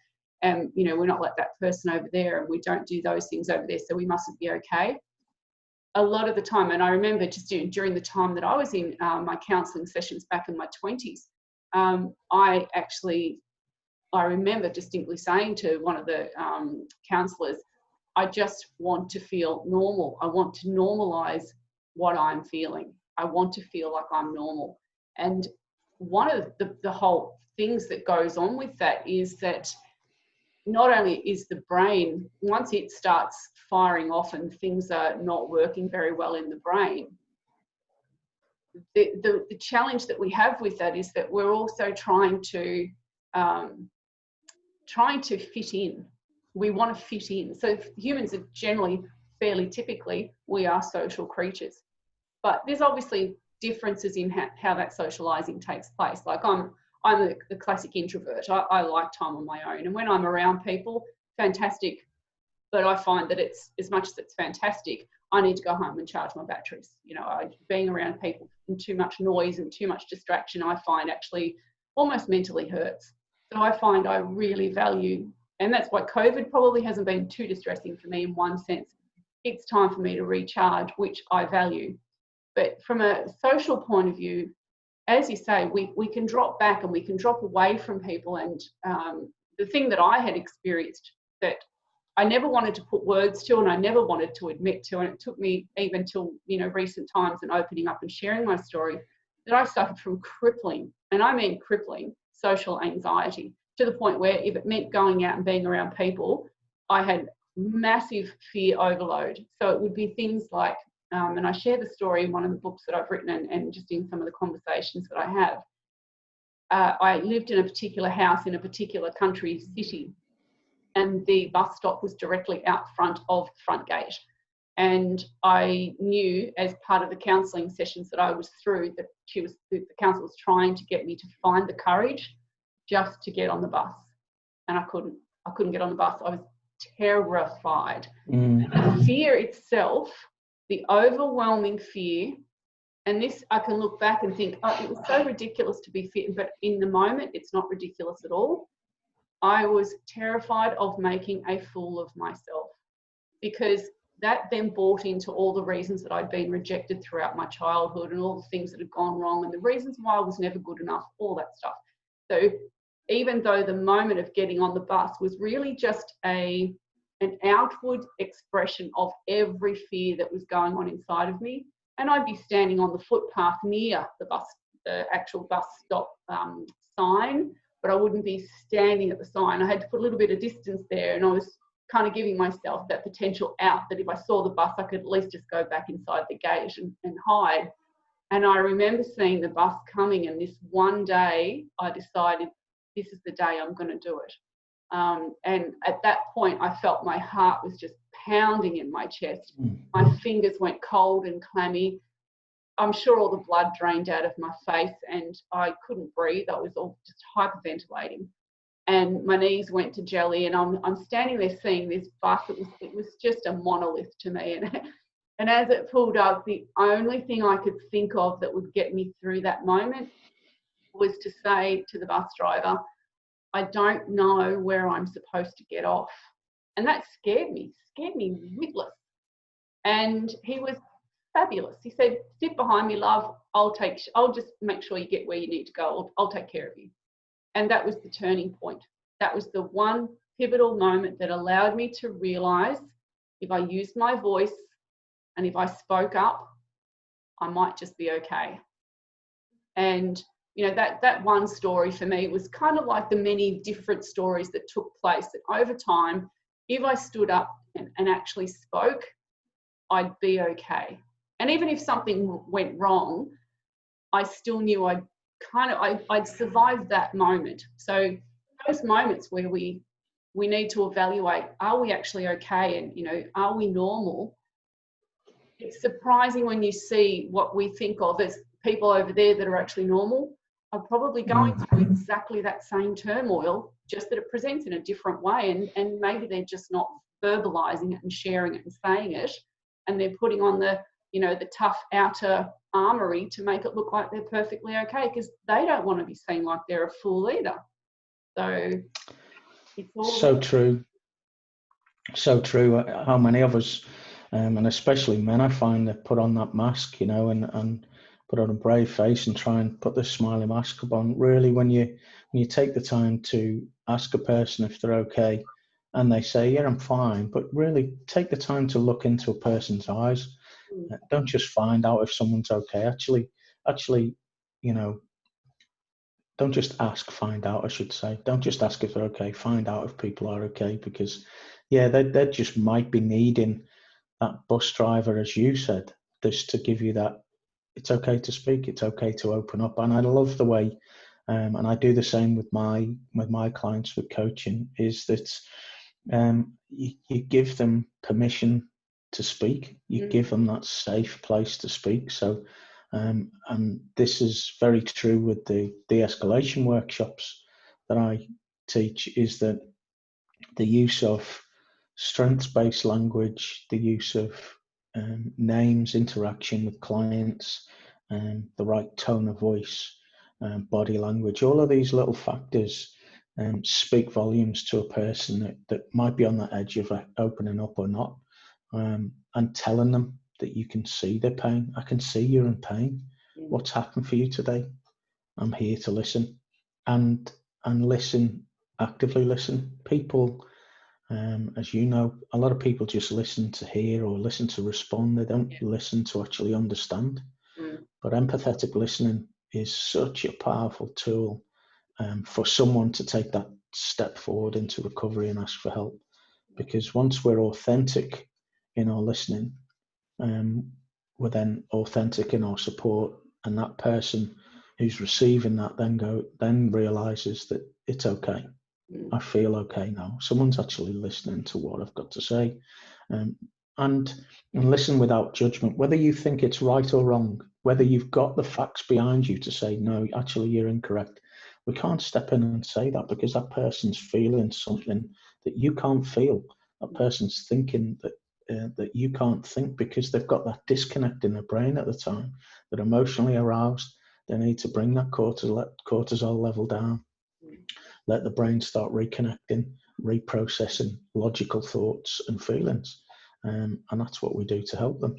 And we're not like that person over there, and we don't do those things over there, so we mustn't be okay. A lot of the time, and I remember just during the time that I was in my counselling sessions back in my 20s, I remember distinctly saying to one of the counsellors, I just want to feel normal. I want to normalise what I'm feeling. I want to feel like I'm normal. And one of the whole things that goes on with that is that not only is the brain, once it starts firing off and things are not working very well in the brain, the challenge that we have with that is that we're also trying to fit in. We want to fit in. So humans are generally, fairly typically, we are social creatures. But there's obviously differences in how that socialising takes place. Like I'm the classic introvert. I like time on my own. And when I'm around people, fantastic. But I find that it's, as much as it's fantastic, I need to go home and charge my batteries. Being around people and too much noise and too much distraction, I find actually almost mentally hurts. So I find I really value, and that's why COVID probably hasn't been too distressing for me in one sense. It's time for me to recharge, which I value. But from a social point of view, as you say, we can drop back and we can drop away from people. And the thing that I had experienced that I never wanted to put words to, and I never wanted to admit to, and it took me even till recent times and opening up and sharing my story, that I suffered from crippling, and I mean crippling, social anxiety, to the point where if it meant going out and being around people, I had massive fear overload. So it would be things like, and I share the story in one of the books that I've written and just in some of the conversations that I have. I lived in a particular house in a particular country city, and the bus stop was directly out front of the front gate. And I knew, as part of the counselling sessions that I was through, that the counsellor was trying to get me to find the courage just to get on the bus. And I couldn't get on the bus. I was terrified. The fear itself, the overwhelming fear, and this I can look back and think, oh, it was so ridiculous to be fit, but in the moment it's not ridiculous at all. I was terrified of making a fool of myself, because that then brought into all the reasons that I'd been rejected throughout my childhood and all the things that had gone wrong and the reasons why I was never good enough, all that stuff. So even though the moment of getting on the bus was really just an outward expression of every fear that was going on inside of me, and I'd be standing on the footpath near the actual bus stop sign, but I wouldn't be standing at the sign. I had to put a little bit of distance there, and I was kind of giving myself that potential out, that if I saw the bus, I could at least just go back inside the gate and hide. And I remember seeing the bus coming, and this one day I decided, this is the day I'm going to do it. And at that point, I felt my heart was just pounding in my chest. My fingers went cold and clammy. I'm sure all the blood drained out of my face, and I couldn't breathe. I was all just hyperventilating, and my knees went to jelly. And I'm standing there seeing this bus. It was just a monolith to me. And as it pulled up, the only thing I could think of that would get me through that moment was to say to the bus driver, I don't know where I'm supposed to get off. And that scared me witless. And he was fabulous. He said, sit behind me, love. I'll just make sure you get where you need to go. I'll take care of you. And that was the turning point. That was the one pivotal moment that allowed me to realize if I used my voice and if I spoke up, I might just be okay. And you know, that one story for me was kind of like the many different stories that took place, that over time, if I stood up and actually spoke, I'd be okay. And even if something went wrong, I still knew I'd survived that moment. So those moments where we need to evaluate, are we actually okay? And, you know, are we normal? It's surprising when you see what we think of as people over there that are actually normal are probably going through exactly that same turmoil, just that it presents in a different way. And maybe they're just not verbalizing it and sharing it and saying it. And they're putting on the, you know, the tough outer armory to make it look like they're perfectly okay, because they don't want to be seen like they're a fool either. So it's all so true. So true. How many of us, and especially men, I find, that put on that mask, you know, and put on a brave face and try and put the smiley mask up on. Really, when you take the time to ask a person if they're okay, and they say, yeah, I'm fine, but really take the time to look into a person's eyes. Don't just find out if someone's okay. Actually, you know, don't just ask, find out, I should say. Don't just ask if they're okay, find out if people are okay, because, yeah, they just might be needing that bus driver, as you said, just to give you that, it's okay to speak, it's okay to open up. And I love the way, and I do the same with my clients with coaching, is that you give them permission to speak, you give them that safe place to speak. So and this is very true with the de-escalation workshops that I teach, is that the use of strengths-based language, the use of names, interaction with clients, the right tone of voice, body language, all of these little factors speak volumes to a person that might be on the edge of opening up or not, and telling them that you can see their pain. I can see you're in pain. What's happened for you today? I'm here to listen, and listen, actively listen. People, as you know, a lot of people just listen to hear or listen to respond. They don't listen to actually understand. But empathetic listening is such a powerful tool for someone to take that step forward into recovery and ask for help. Because once we're authentic in our listening, we're then authentic in our support, and that person who's receiving that then realizes that it's okay. I feel okay now. Someone's actually listening to what I've got to say, and listen without judgment, whether you think it's right or wrong, whether you've got the facts behind you to say, no, actually you're incorrect. We can't step in and say that, because that person's feeling something that you can't feel. That person's thinking that you can't think, because they've got that disconnect in their brain at the time. They're emotionally aroused. They need to bring that cortisol level down. Let the brain start reconnecting, reprocessing logical thoughts and feelings. And that's what we do to help them.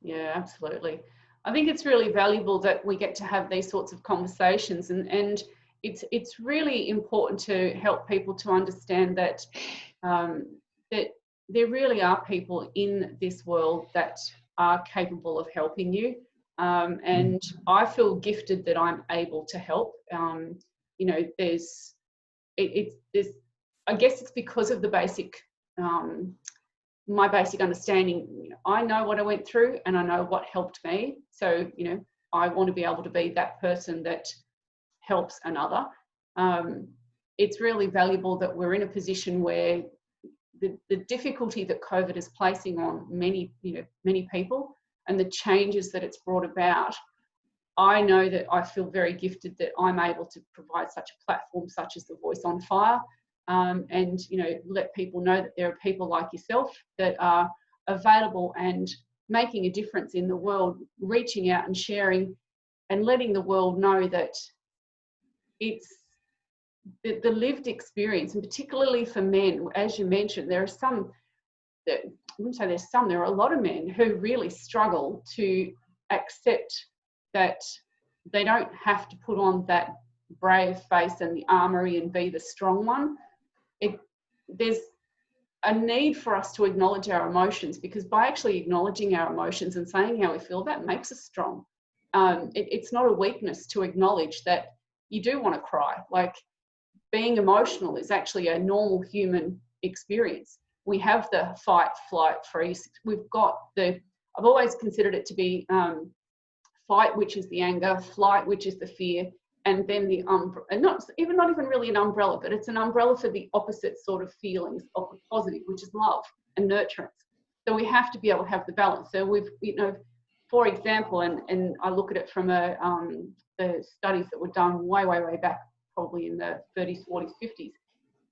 Yeah, absolutely. I think it's really valuable that we get to have these sorts of conversations, and it's really important to help people to understand that that there really are people in this world that are capable of helping you. And I feel gifted that I'm able to help. You know, I guess it's because of the basic my basic understanding, I know what I went through and I know what helped me. So, I want to be able to be that person that helps another. It's really valuable that we're in a position where the difficulty that COVID is placing on many people and the changes that it's brought about, I know that I feel very gifted that I'm able to provide such a platform such as the Voice on Fire, and let people know that there are people like yourself that are available and making a difference in the world, reaching out and sharing and letting the world know that it's the lived experience, and particularly for men, as you mentioned, there are some that, I wouldn't say there's some, there are a lot of men who really struggle to accept that they don't have to put on that brave face and the armory and be the strong one. There's a need for us to acknowledge our emotions, because by actually acknowledging our emotions and saying how we feel, that makes us strong. It's not a weakness to acknowledge that you do want to cry. Like, being emotional is actually a normal human experience. We have the fight, flight, freeze. We've got I've always considered it to be fight, which is the anger, flight, which is the fear, and then the and not even really an umbrella, but it's an umbrella for the opposite sort of feelings of the positive, which is love and nurturance. So we have to be able to have the balance. So we've, for example, and I look at it from the studies that were done way back, probably in the 30s, 40s,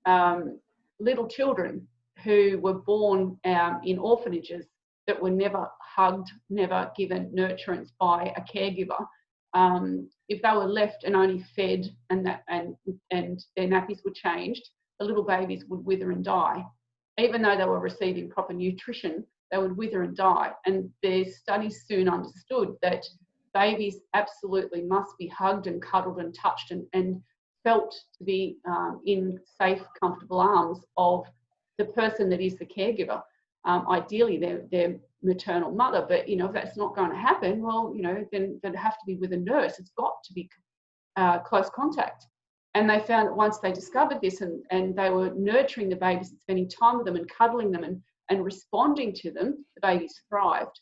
50s, little children who were born in orphanages that were never hugged, never given nurturance by a caregiver. If they were left and only fed and their nappies were changed, the little babies would wither and die. Even though they were receiving proper nutrition, they would wither and die. And their studies soon understood that babies absolutely must be hugged and cuddled and touched and felt to be in safe, comfortable arms of the person that is the caregiver. Ideally, their maternal mother, but if that's not going to happen, well, then they'd have to be with a nurse. It's got to be close contact. And they found that once they discovered this and they were nurturing the babies and spending time with them and cuddling them and responding to them, the babies thrived.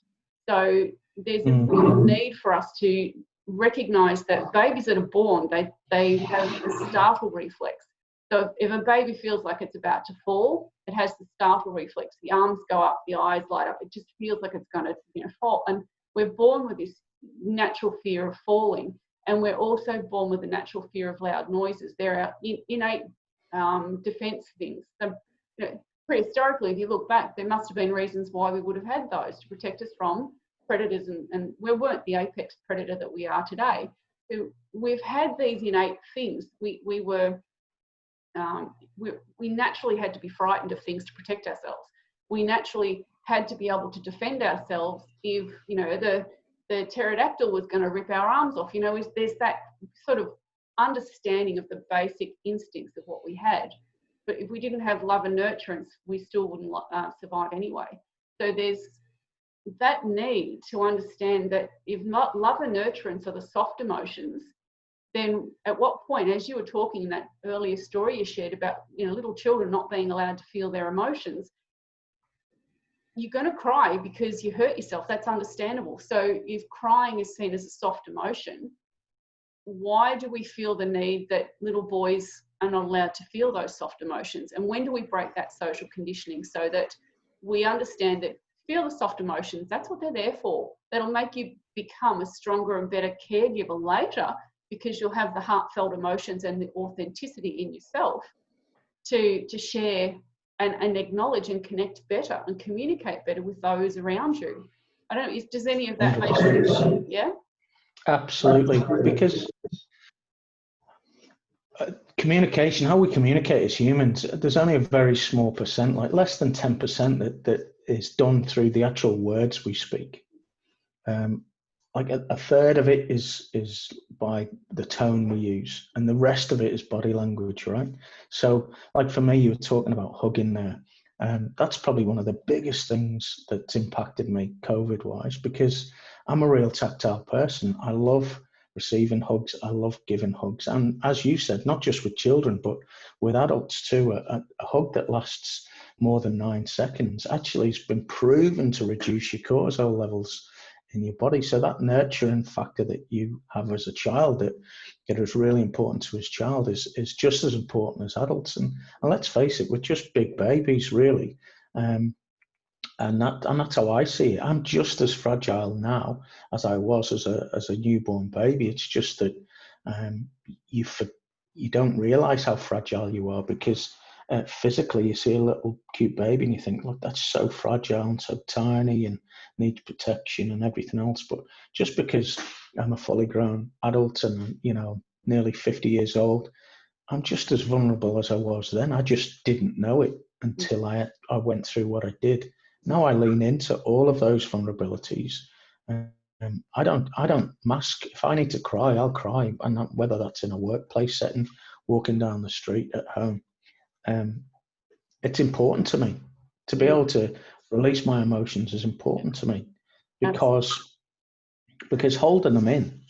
So there's a real need for us to recognise that babies that are born, they have a startle reflex. So if a baby feels like it's about to fall, it has the startle reflex. The arms go up, the eyes light up. It just feels like it's going to fall. And we're born with this natural fear of falling. And we're also born with a natural fear of loud noises. They're our innate defence things. So, prehistorically, if you look back, there must have been reasons why we would have had those to protect us from predators, and we weren't the apex predator that we are today. So we've had these innate things. We naturally had to be frightened of things to protect ourselves. We naturally had to be able to defend ourselves if the pterodactyl was going to rip our arms off. There's that sort of understanding of the basic instincts of what we had. But if we didn't have love and nurturance, we still wouldn't survive anyway. So there's that need to understand that if not love and nurturance are the soft emotions, then at what point, as you were talking in that earlier story you shared about little children not being allowed to feel their emotions, you're going to cry because you hurt yourself. That's understandable. So if crying is seen as a soft emotion, why do we feel the need that little boys are not allowed to feel those soft emotions? And when do we break that social conditioning so that we understand that feel the soft emotions, that's what they're there for. That'll make you become a stronger and better caregiver later, because you'll have the heartfelt emotions and the authenticity in yourself to share and acknowledge and connect better and communicate better with those around you. I don't know, does any of that make sense? Yeah? Absolutely. Because communication, how we communicate as humans, there's only a very small percent, like less than 10% that is done through the actual words we speak. Like a third of it is by the tone we use, and the rest of it is body language, right? So like for me, you were talking about hugging there. That's probably one of the biggest things that's impacted me COVID-wise, because I'm a real tactile person. I love receiving hugs. I love giving hugs. And as you said, not just with children, but with adults too, a hug that lasts more than 9 seconds actually has been proven to reduce your cortisol levels in your body. So that nurturing factor that you have as a child, that is really important to his child, is just as important as adults. And let's face it, we're just big babies, really. And that's how I see it. I'm just as fragile now as I was as a newborn baby. It's just that you don't realize how fragile you are, because physically you see a little cute baby and you think, look, that's so fragile and so tiny and needs protection and everything else. But just because I'm a fully grown adult and, you know, nearly 50 years old, I'm just as vulnerable as I was then. I just didn't know it until I went through what I did. Now I lean into all of those vulnerabilities. I don't mask. If I need to cry, I'll cry, and whether that's in a workplace setting, walking down the street, at home. It's important to me to be able to release my emotions. Is important to me because holding them in,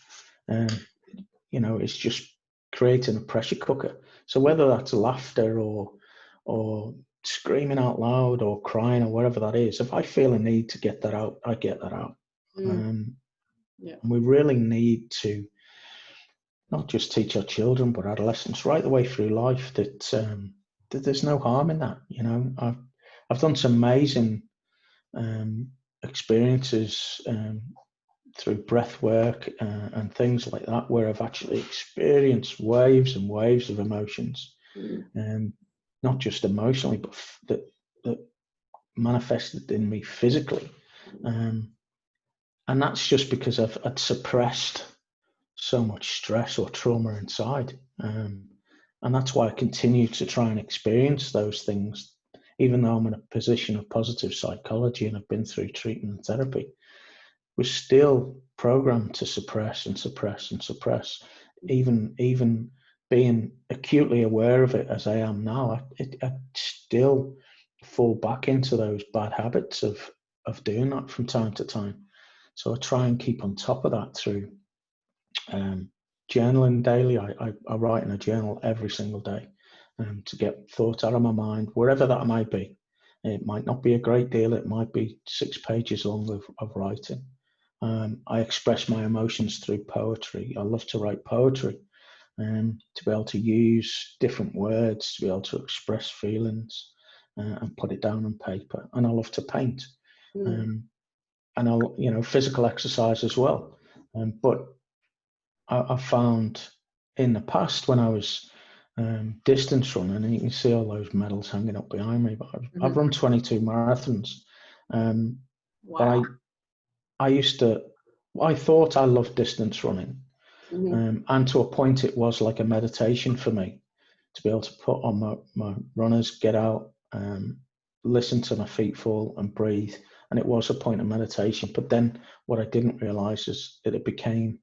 you know, it's just creating a pressure cooker. So whether that's laughter or screaming out loud or crying or whatever that is, if I feel a need to get that out, I get that out. And we really need to not just teach our children but adolescents right the way through life that there's no harm in that. You know, I've done some amazing experiences through breathwork and things like that, where I've actually experienced waves and waves of emotions, and not just emotionally, but that manifested in me physically. And that's just because I'd suppressed so much stress or trauma inside. And that's why I continue to try and experience those things, even though I'm in a position of positive psychology and I've been through treatment and therapy. We're still programmed to suppress and suppress and suppress. Even being acutely aware of it as I am now, I still fall back into those bad habits of doing that from time to time. So I try and keep on top of that through journaling daily. I write in a journal every single day to get thoughts out of my mind, wherever that might be. It might not be a great deal. It might be 6 pages long of writing. I express my emotions through poetry. I love to write poetry, to be able to use different words, to be able to express feelings and put it down on paper. And I love to paint. And I'll, you know, physical exercise as well. But I found in the past when I was distance running, and you can see all those medals hanging up behind me, but I've run 22 marathons. Wow. But I thought I loved distance running. And to a point, it was like a meditation for me to be able to put on my runners, get out, listen to my feet fall and breathe. And it was a point of meditation. But then what I didn't realize is that it became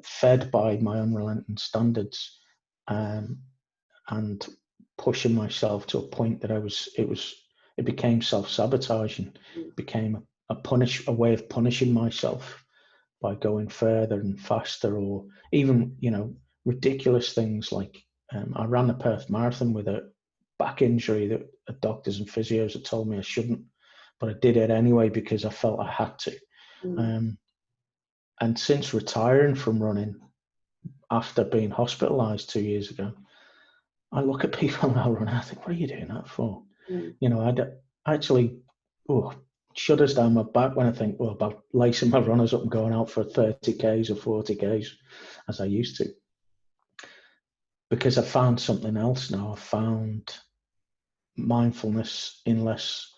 fed by my unrelenting standards and pushing myself to a point that it became self-sabotaging. It became a way of punishing myself by going further and faster, or even, you know, ridiculous things like I ran the Perth Marathon with a back injury that doctors and physios had told me I shouldn't, but I did it anyway because I felt I had to. And since retiring from running after being hospitalized 2 years ago, I look at people now running, I think, what are you doing that for? You know, I actually shudders down my back when I think, well, about lacing my runners up and going out for 30Ks or 40Ks as I used to. Because I found something else now. I found mindfulness in less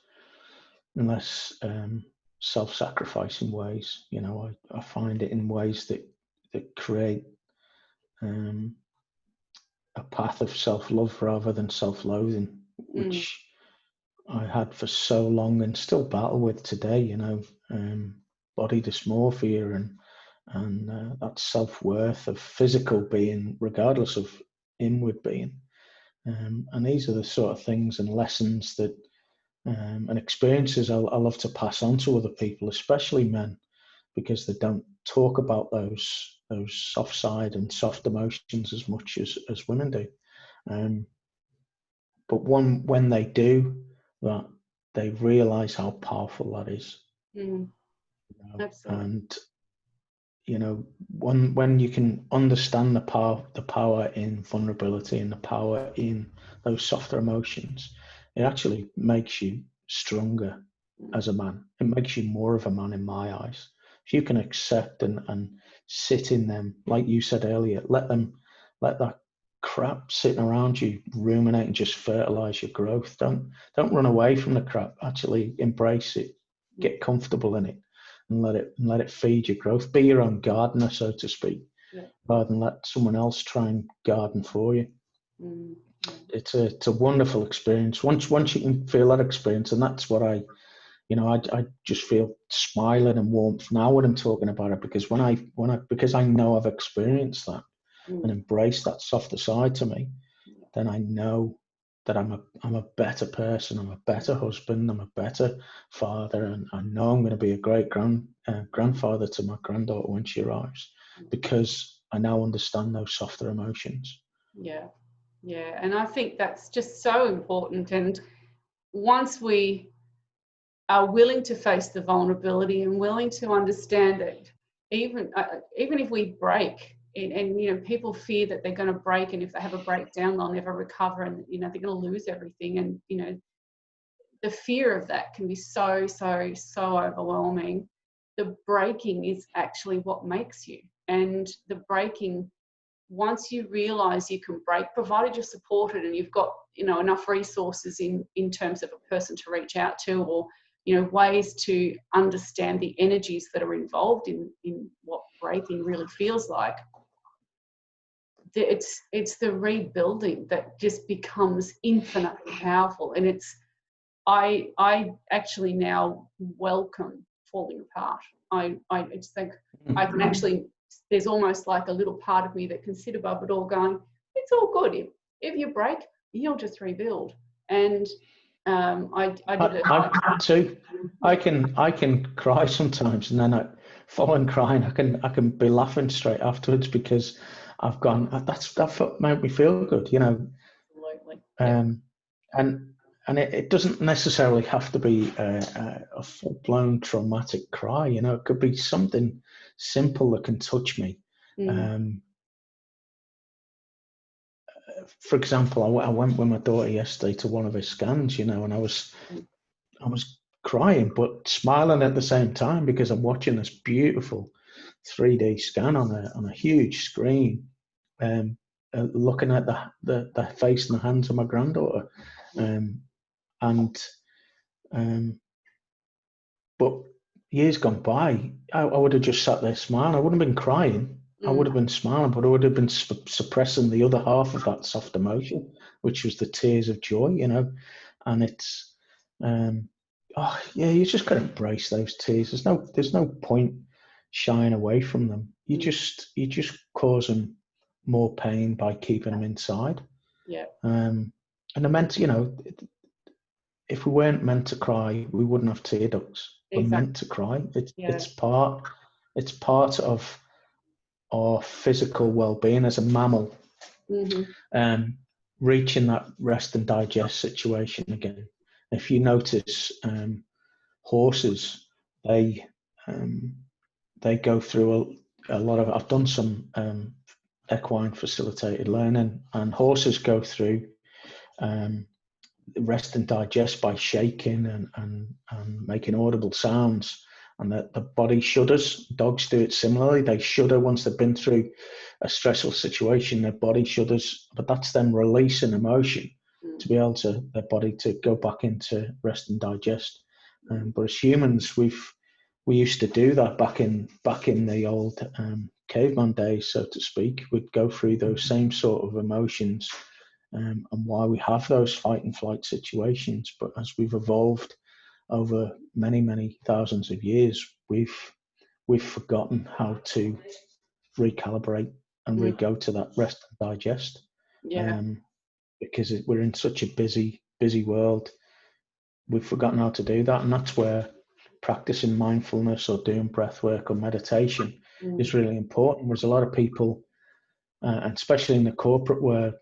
self-sacrificing ways. You know, I find it in ways that create a path of self-love rather than self-loathing, which I had for so long and still battle with today. You know, body dysmorphia and that self-worth of physical being, regardless of inward being. And these are the sort of things and lessons that and experiences I love to pass on to other people, especially men, because they don't talk about those soft side and soft emotions as much as women do. But when they do, that they realize how powerful that is. Mm. Absolutely. And when you can understand the power in vulnerability and the power in those softer emotions, it actually makes you stronger as a man. It makes you more of a man in my eyes. If you can accept and sit in them, like you said earlier, let that crap sitting around you ruminate and just fertilize your growth. Don't run away from the crap. Actually embrace it. Get comfortable in it. And let it feed your growth. Be your own gardener, so to speak, rather than let someone else try and garden for you. Mm. It's a wonderful experience. Once you can feel that experience, and that's what I just feel smiling and warmth now when I'm talking about it, because because I know I've experienced that and embraced that softer side to me, then I know that I'm a better person, I'm a better husband, I'm a better father, and I know I'm going to be a great grandfather to my granddaughter when she arrives, because I now understand those softer emotions. Yeah, and I think that's just so important. And once we are willing to face the vulnerability and willing to understand that even if we break, and people fear that they're going to break, and if they have a breakdown they'll never recover, and they're going to lose everything, and the fear of that can be so overwhelming. The breaking is actually what makes you, and the breaking, once you realize you can break, provided you're supported and you've got enough resources in terms of a person to reach out to, or ways to understand the energies that are involved in what breaking really feels like, it's the rebuilding that just becomes infinitely powerful. And I actually now welcome falling apart. I just think I can actually, there's almost like a little part of me that can sit above it all going, it's all good. If you break, you'll just rebuild. And I did it. I too. I can cry sometimes, and then following crying, I can be laughing straight afterwards, because I've gone. That made me feel good, Absolutely. And it doesn't necessarily have to be a full-blown traumatic cry. It could be something simple that can touch me. For example, I went with my daughter yesterday to one of her scans, and I was crying but smiling at the same time, because I'm watching this beautiful 3D scan on a huge screen, looking at the face and the hands of my granddaughter, but years gone by, I would have just sat there smiling. I wouldn't have been crying. I would have been smiling, but I would have been suppressing the other half of that soft emotion, which was the tears of joy, And it's, you just got to embrace those tears. There's no point shying away from them. You just causing more pain by keeping them inside. Yeah. And they're meant to, if we weren't meant to cry, we wouldn't have tear ducts. We're meant to cry. It's part of our physical well-being as a mammal. Reaching that rest and digest situation again. If you notice, horses, they go through a lot of. I've done some equine facilitated learning, and horses go through rest and digest by shaking and making audible sounds, and the body shudders. Dogs do it similarly. They shudder once they've been through a stressful situation. Their body shudders, but that's them releasing emotion to be able to their body to go back into rest and digest. But as humans, we used to do that back in the old caveman days, so to speak. We'd go through those same sort of emotions. And why we have those fight and flight situations. But as we've evolved over many, many thousands of years, we've forgotten how to recalibrate and go to that rest and digest. Because we're in such a busy world, we've forgotten how to do that. And that's where practicing mindfulness or doing breath work or meditation is really important. There's a lot of people, and especially in the corporate world,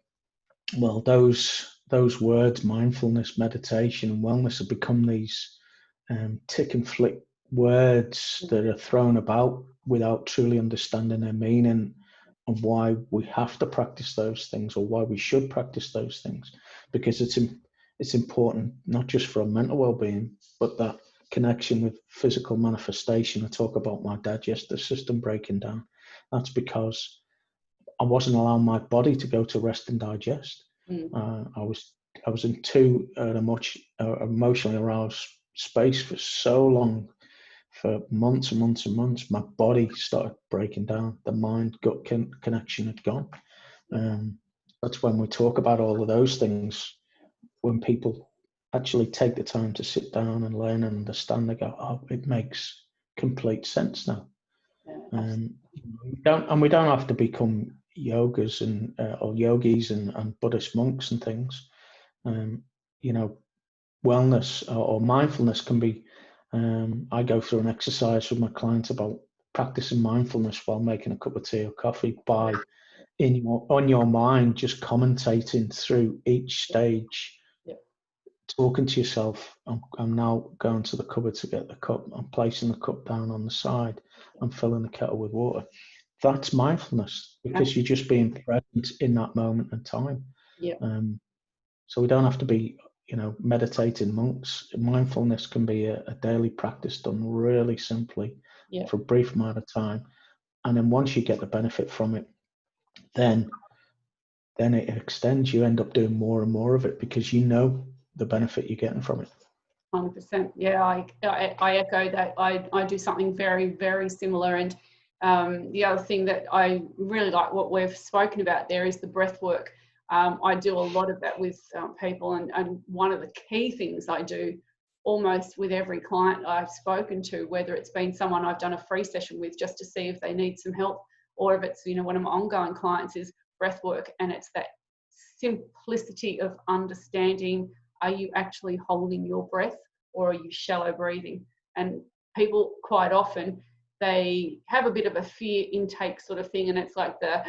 those those words, mindfulness, meditation, and wellness, have become these tick and flick words that are thrown about without truly understanding their meaning and why we have to practice those things, or why we should practice those things, because it's important not just for our mental well-being, but that connection with physical manifestation. I talk about my digestive system breaking down. That's because I wasn't allowing my body to go to rest and digest. I was in too much emotionally aroused space for so long, for months and months and months. My body started breaking down. The mind-gut connection had gone. That's when we talk about all of those things. When people actually take the time to sit down and learn and understand, they go, "Oh, it makes complete sense now." We don't have to become yogas and or yogis and Buddhist monks and things. Wellness or mindfulness can be. I go through an exercise with my clients about practicing mindfulness while making a cup of tea or coffee, by on your mind, just commentating through each stage, talking to yourself. I'm now going to the cupboard to get the cup. I'm placing the cup down on the side. I'm filling the kettle with water. That's mindfulness, because you're just being present in that moment in time. So we don't have to be, meditating monks. Mindfulness can be a daily practice done really simply for a brief amount of time. And then once you get the benefit from it, then it extends. You end up doing more and more of it because you know the benefit you're getting from it. 100%. Yeah, I echo that. I do something very, very similar. And the other thing that I really like what we've spoken about there is the breath work. I do a lot of that with people, and one of the key things I do almost with every client I've spoken to, whether it's been someone I've done a free session with just to see if they need some help, or if it's one of my ongoing clients, is breath work. And it's that simplicity of understanding, are you actually holding your breath, or are you shallow breathing? And people quite often, they have a bit of a fear intake sort of thing, and it's like the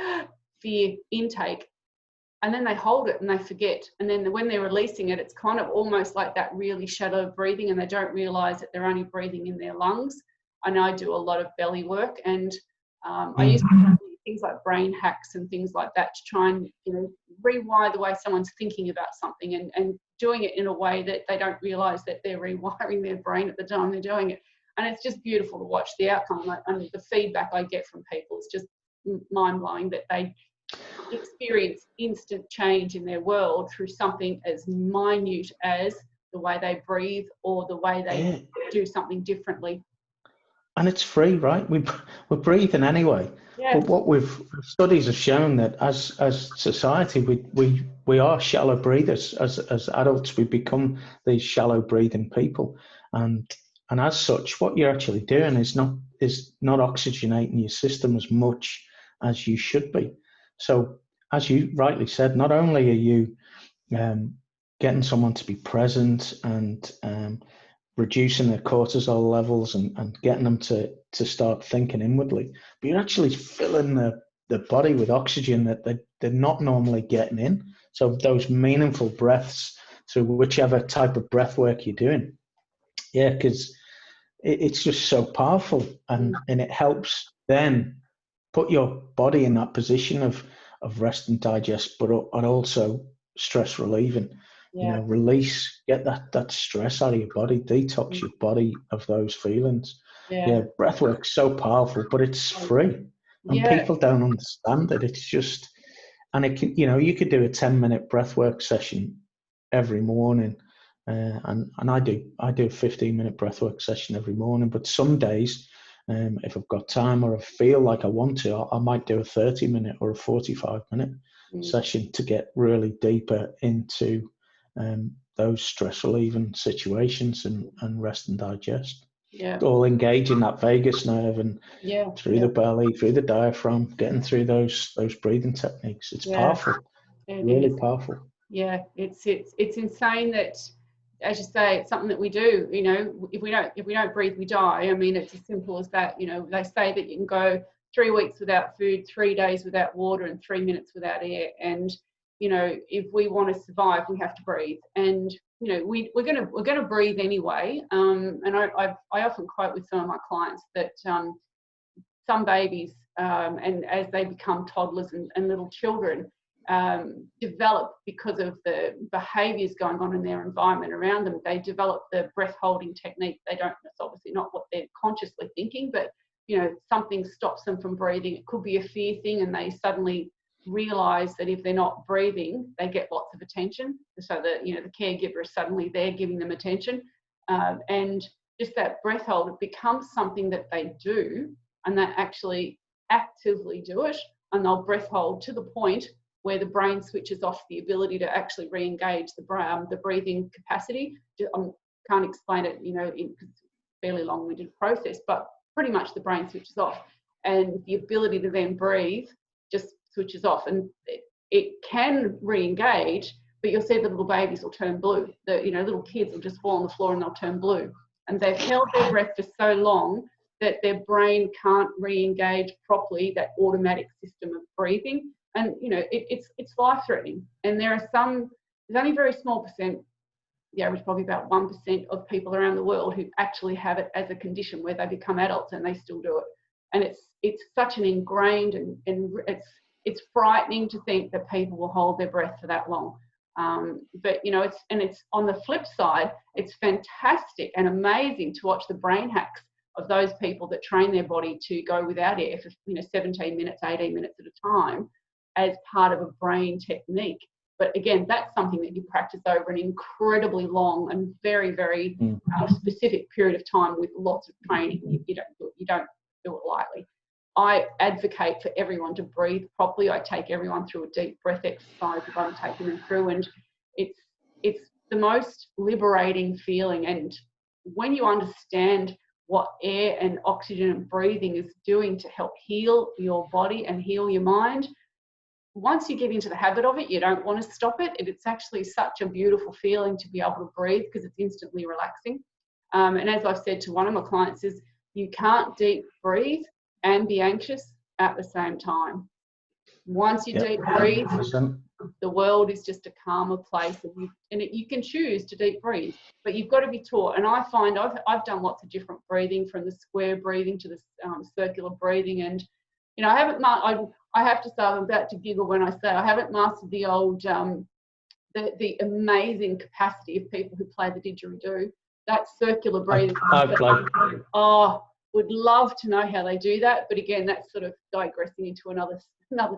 fear intake, and then they hold it and they forget. And then when they're releasing it, it's kind of almost like that really shallow breathing, and they don't realize that they're only breathing in their lungs. And I do a lot of belly work, and I use things like brain hacks and things like that to try and rewire the way someone's thinking about something, and doing it in a way that they don't realize that they're rewiring their brain at the time they're doing it. And it's just beautiful to watch the outcome, and the feedback I get from people is just mind-blowing, that they experience instant change in their world through something as minute as the way they breathe or the way they do something differently. And it's free, right? We're breathing anyway. But what studies have shown, that as society, we are shallow breathers. As adults, we become these shallow breathing people, and as such, what you're actually doing is not oxygenating your system as much as you should be. So, as you rightly said, not only are you getting someone to be present and reducing their cortisol levels and getting them to start thinking inwardly, but you're actually filling the body with oxygen that they're not normally getting in. So those meaningful breaths through whichever type of breath work you're doing, because it's just so powerful, and it helps then put your body in that position of rest and digest, and also stress relieving. Release, get that stress out of your body, detox your body of those feelings. Breath work's so powerful, but it's free, and people don't understand it. It's just, and it can, you could do a 10-minute breath work session every morning, and I do a 15-minute breath work session every morning. But some days, if I've got time or I feel like I want to, I might do a 30-minute or a 45-minute session to get really deeper into those stress relieving situations and rest and digest. All engaging that vagus nerve and through the belly, through the diaphragm, getting through those breathing techniques. It's powerful, really powerful. It's insane that, as you say, it's something that we do. If we don't breathe, we die. I mean, it's as simple as that. They say that you can go 3 weeks without food, 3 days without water, and 3 minutes without air. And you know, if we want to survive, we have to breathe. And, you know, we're gonna breathe anyway. And I often quote with some of my clients that some babies, and as they become toddlers and little children, develop, because of the behaviours going on in their environment around them, they develop the breath holding technique. They don't, it's obviously not what they're consciously thinking, but, you know, something stops them from breathing. It could be a fear thing, and they suddenly realise that if they're not breathing, they get lots of attention. So that, you know, the caregiver is suddenly there giving them attention. And just that breath hold, it becomes something that they do, and they actually actively do it, and they'll breath hold to the point where the brain switches off the ability to actually re-engage the breathing capacity. I can't explain it, you know, it's a fairly long-winded process, but pretty much the brain switches off, and the ability to then breathe just switches off, and it can re-engage, but you'll see the little babies will turn blue. The, you know, little kids will just fall on the floor and they'll turn blue, and they've held their breath for so long that their brain can't re-engage properly that automatic system of breathing. And, you know, it's life-threatening. And there's only a very small percent, the average probably about 1% of people around the world who actually have it as a condition where they become adults and they still do it. And it's such an ingrained, and it's frightening to think that people will hold their breath for that long. But, you know, it's on the flip side, it's fantastic and amazing to watch the brain hacks of those people that train their body to go without air for, you know, 17 minutes, 18 minutes at a time, as part of a brain technique. But again, that's something that you practice over an incredibly long and very, very specific period of time with lots of training. You don't do it lightly. I advocate for everyone to breathe properly. I take everyone through a deep breath exercise if I'm taking them through, and it's the most liberating feeling. And when you understand what air and oxygen and breathing is doing to help heal your body and heal your mind, once you get into the habit of it, you don't want to stop it. It's actually such a beautiful feeling to be able to breathe, because it's instantly relaxing. And as I've said to one of my clients, is you can't deep breathe and be anxious at the same time. Once you deep breathe, 100%. The world is just a calmer place, and you can choose to deep breathe, but you've got to be taught. And I find I've done lots of different breathing, from the square breathing to the circular breathing, and, you know, I have to say, I'm about to giggle when I say I haven't mastered the old the amazing capacity of people who play the didgeridoo. That circular breathing. Would love to know how they do that, but again, that's sort of digressing into another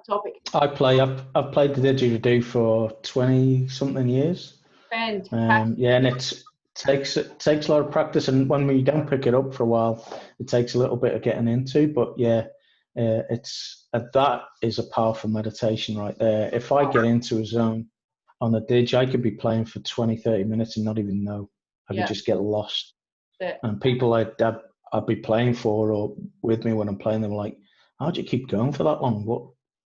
topic. I've played the didgeridoo for 20-something years. Fantastic. Yeah, and it takes a lot of practice, and when we don't pick it up for a while, it takes a little bit of getting into. But yeah, that is a powerful meditation right there. If I get into a zone on the didge, I could be playing for 20-30 minutes and not even know. I could just get lost. Yeah. And people I'd be playing for or with me when I'm playing, they're like, how do you keep going for that long? What,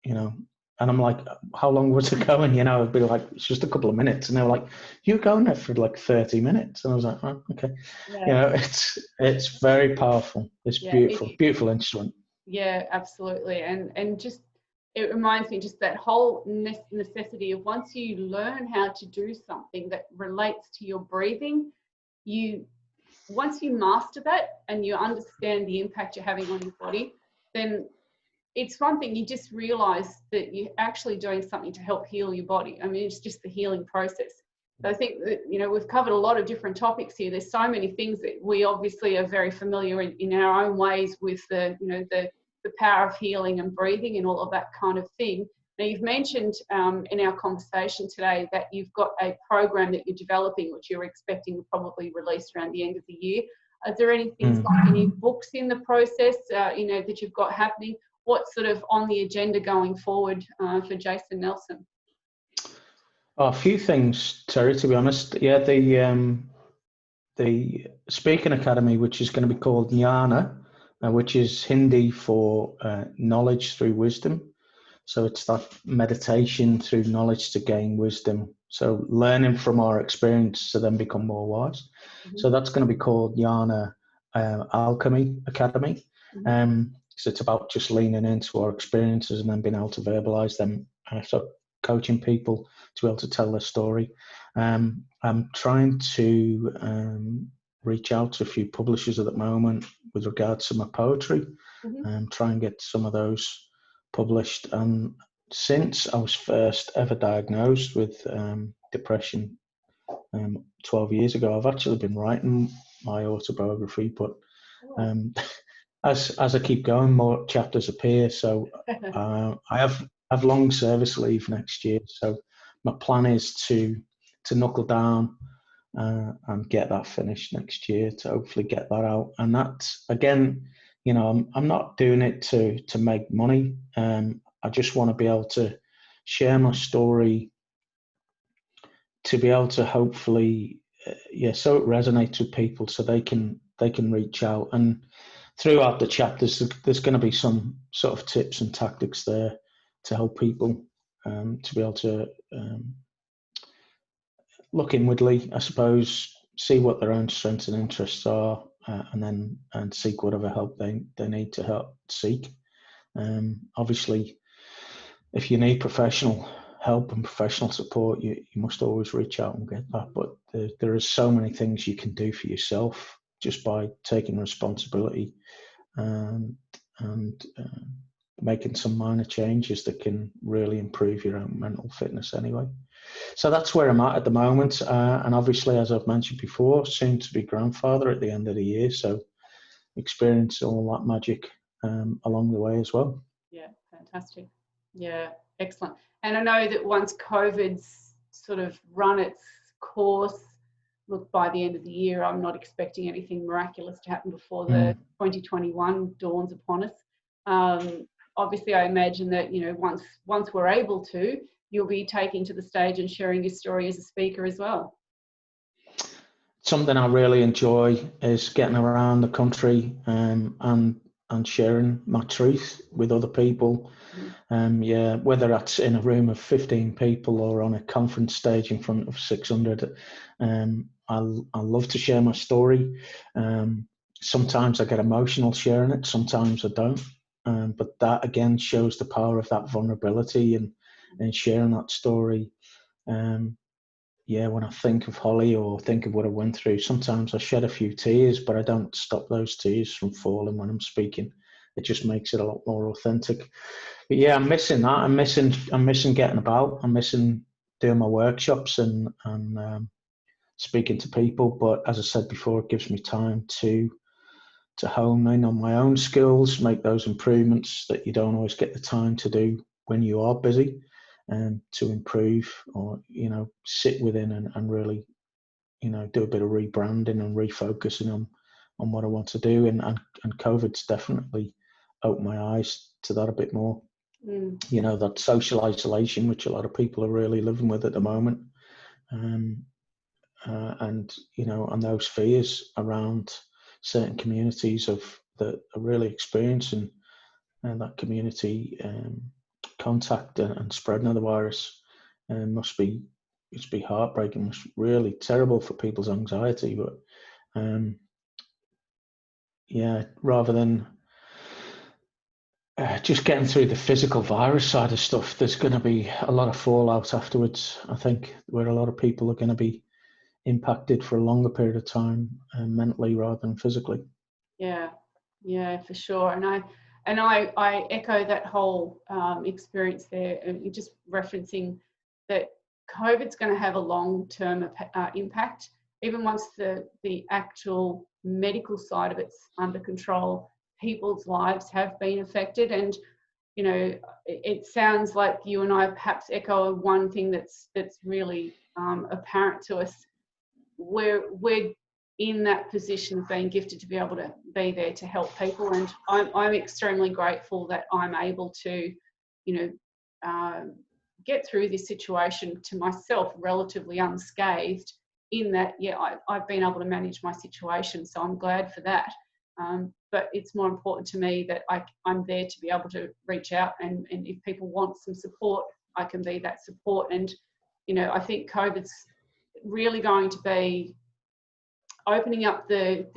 you know? And I'm like, how long was it going? You know, I'd be like, it's just a couple of minutes. And they were like, you're going there for like 30 minutes. And I was like, oh, okay. Yeah. You know, it's very powerful. It's beautiful, beautiful instrument. Yeah, absolutely. And just, it reminds me just that whole necessity of, once you learn how to do something that relates to your breathing, once you master that and you understand the impact you're having on your body, then it's one thing, you just realize that you're actually doing something to help heal your body. I mean, it's just the healing process. So I think that, you know, we've covered a lot of different topics here. There's so many things that we obviously are very familiar in our own ways with the power of healing and breathing and all of that kind of thing. Now, you've mentioned in our conversation today that you've got a program that you're developing, which you're expecting will probably release around the end of the year. Is there anything, like any books in the process, you know, that you've got happening? What's sort of on the agenda going forward for Jason Nelson? A few things, Terry, to be honest. Yeah, the Speaking Academy, which is going to be called Jnana, which is Hindi for knowledge through wisdom. So it's that meditation through knowledge to gain wisdom. So learning from our experience to then become more wise. Mm-hmm. So that's going to be called Jnana Alchemy Academy. Mm-hmm. So it's about just leaning into our experiences and then being able to verbalize them. So coaching people to be able to tell their story. I'm trying to reach out to a few publishers at the moment with regards to my poetry, and try and get some of those published. And since I was first ever diagnosed with depression 12 years ago, I've actually been writing my autobiography, but as I keep going, more chapters appear. So I have long service leave next year. So my plan is to knuckle down and get that finished next year, to hopefully get that out. And that's, again, you know, I'm not doing it to make money. I just want to be able to share my story, to be able to hopefully, so it resonates with people, so they can reach out. And throughout the chapters, there's going to be some sort of tips and tactics there to help people to be able to look inwardly, I suppose, see what their own strengths and interests are, and seek whatever help they need to seek. Obviously, if you need professional help and professional support, you must always reach out and get that. But there are so many things you can do for yourself just by taking responsibility and making some minor changes that can really improve your own mental fitness anyway. So that's where I'm at the moment. And obviously, as I've mentioned before, soon to be grandfather at the end of the year. So experience all that magic along the way as well. Yeah, fantastic. Yeah, excellent. And I know that once COVID's sort of run its course, look, by the end of the year, I'm not expecting anything miraculous to happen before the 2021 dawns upon us. Obviously, I imagine that, you know, once we're able to, you'll be taking to the stage and sharing your story as a speaker as well. Something I really enjoy is getting around the country and sharing my truth with other people. Whether that's in a room of 15 people or on a conference stage in front of 600, I love to share my story. Sometimes I get emotional sharing it, sometimes I don't. But that again shows the power of that vulnerability and sharing that story. When I think of Holly or think of what I went through, sometimes I shed a few tears, but I don't stop those tears from falling when I'm speaking. It just makes it a lot more authentic. But yeah, I'm missing that. I'm missing getting about. I'm missing doing my workshops and speaking to people. But as I said before, it gives me time to hone in on my own skills, make those improvements that you don't always get the time to do when you are busy, and to improve, or, you know, sit within and really, you know, do a bit of rebranding and refocusing on what I want to do. And COVID's definitely opened my eyes to that a bit more. You know, that social isolation, which a lot of people are really living with at the moment. And, you know, and those fears around certain communities that are really experiencing that community contact and spreading of the virus must be heartbreaking. It's really terrible for people's anxiety. But rather than just getting through the physical virus side of stuff, there's going to be a lot of fallout afterwards, I think, where a lot of people are going to be impacted for a longer period of time, mentally rather than physically. Yeah, for sure. And I echo that whole experience there. And just referencing that COVID's going to have a long-term impact. Even once the actual medical side of it's under control, people's lives have been affected. And, you know, it sounds like you and I perhaps echo one thing that's really apparent to us. We're in that position of being gifted to be able to be there to help people, and I'm extremely grateful that I'm able to, you know, get through this situation to myself relatively unscathed, in that, I've been able to manage my situation, so I'm glad for that. But it's more important to me that I'm there to be able to reach out, and if people want some support, I can be that support. And, you know, I think COVID's really going to be opening up the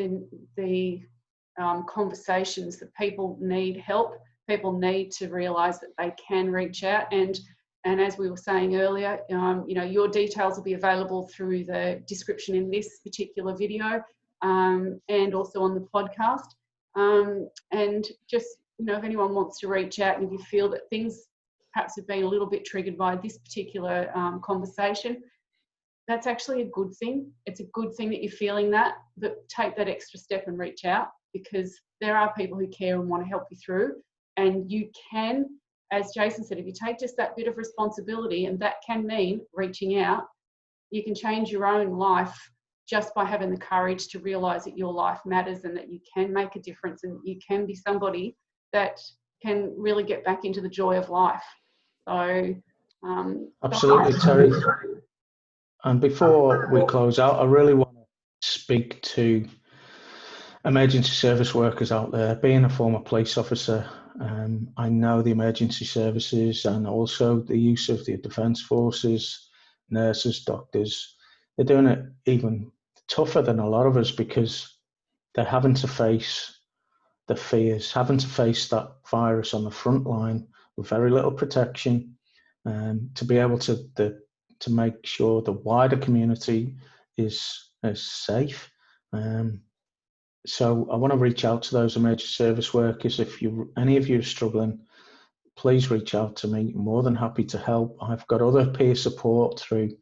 conversations that people need help. People need to realise that they can reach out, and And as we were saying earlier, you know, your details will be available through the description in this particular video, and also on the podcast. And just, you know, if anyone wants to reach out and if you feel that things perhaps have been a little bit triggered by this particular conversation, that's actually a good thing. It's a good thing that you're feeling that, but take that extra step and reach out, because there are people who care and want to help you through. And you can, as Jason said, if you take just that bit of responsibility, and that can mean reaching out, you can change your own life just by having the courage to realise that your life matters and that you can make a difference and you can be somebody that can really get back into the joy of life. So, absolutely, Terry. And before we close out, I really want to speak to emergency service workers out there. Being a former police officer, I know the emergency services and also the use of the defence forces, nurses, doctors. They're doing it even tougher than a lot of us, because they're having to face the fears, having to face that virus on the front line with very little protection, to be able to make sure the wider community is safe. So I want to reach out to those emergency service workers. If any of you are struggling, please reach out to me. I'm more than happy to help. I've got other peer support through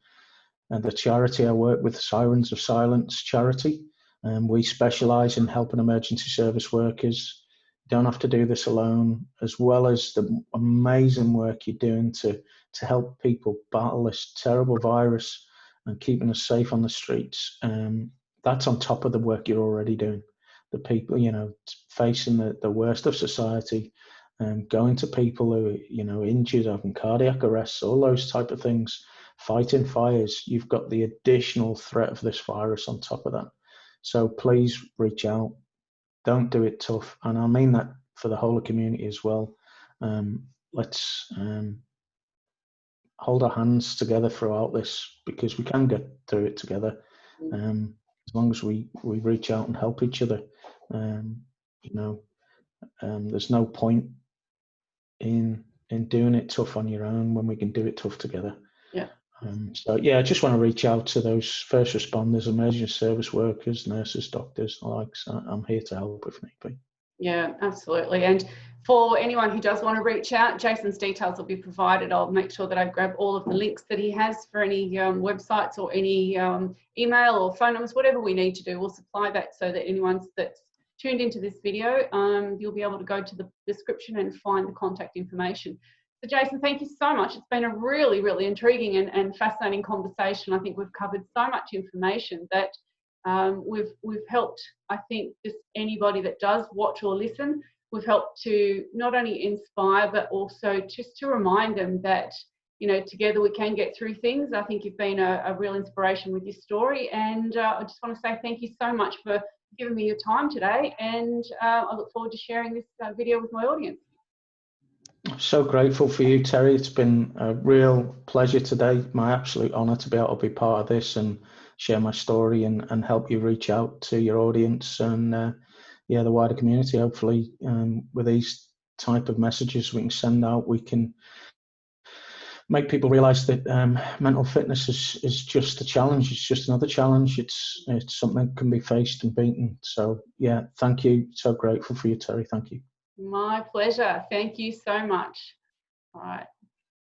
the charity I work with, Sirens of Silence charity. We specialise in helping emergency service workers. You don't have to do this alone, as well as the amazing work you're doing to help people battle this terrible virus and keeping us safe on the streets. That's on top of the work you're already doing. The people, you know, facing the worst of society, going to people who are, you know, injured, having cardiac arrests, all those type of things, fighting fires. You've got the additional threat of this virus on top of that. So please reach out. Don't do it tough. And I mean that for the whole community as well. Let's hold our hands together throughout this, because we can get through it together. As long as we reach out and help each other. You know, there's no point in doing it tough on your own when we can do it tough together. Yeah. So yeah, I just want to reach out to those first responders, emergency service workers, nurses, doctors. I'm here to help if need be. Yeah, absolutely. And for anyone who does want to reach out, Jason's details will be provided. I'll make sure that I grab all of the links that he has for any websites or any email or phone numbers, whatever we need to do. We'll supply that so that anyone that's tuned into this video, you'll be able to go to the description and find the contact information. So Jason, thank you so much. It's been a really, really intriguing and fascinating conversation. I think we've covered so much information that we've helped, I think, just anybody that does watch or listen, we've helped to not only inspire, but also just to remind them that, you know, together we can get through things. I think you've been a real inspiration with your story. And I just want to say thank you so much for giving me your time today. And I look forward to sharing this video with my audience. I'm so grateful for you, Terry. It's been a real pleasure today. My absolute honour to be able to be part of this and share my story and help you reach out to your audience and yeah, the wider community. Hopefully, with these type of messages we can send out, we can make people realise that mental fitness is just a challenge. It's just another challenge. It's something that can be faced and beaten. So yeah, thank you. So grateful for you, Terry. Thank you. My pleasure. Thank you so much. All right.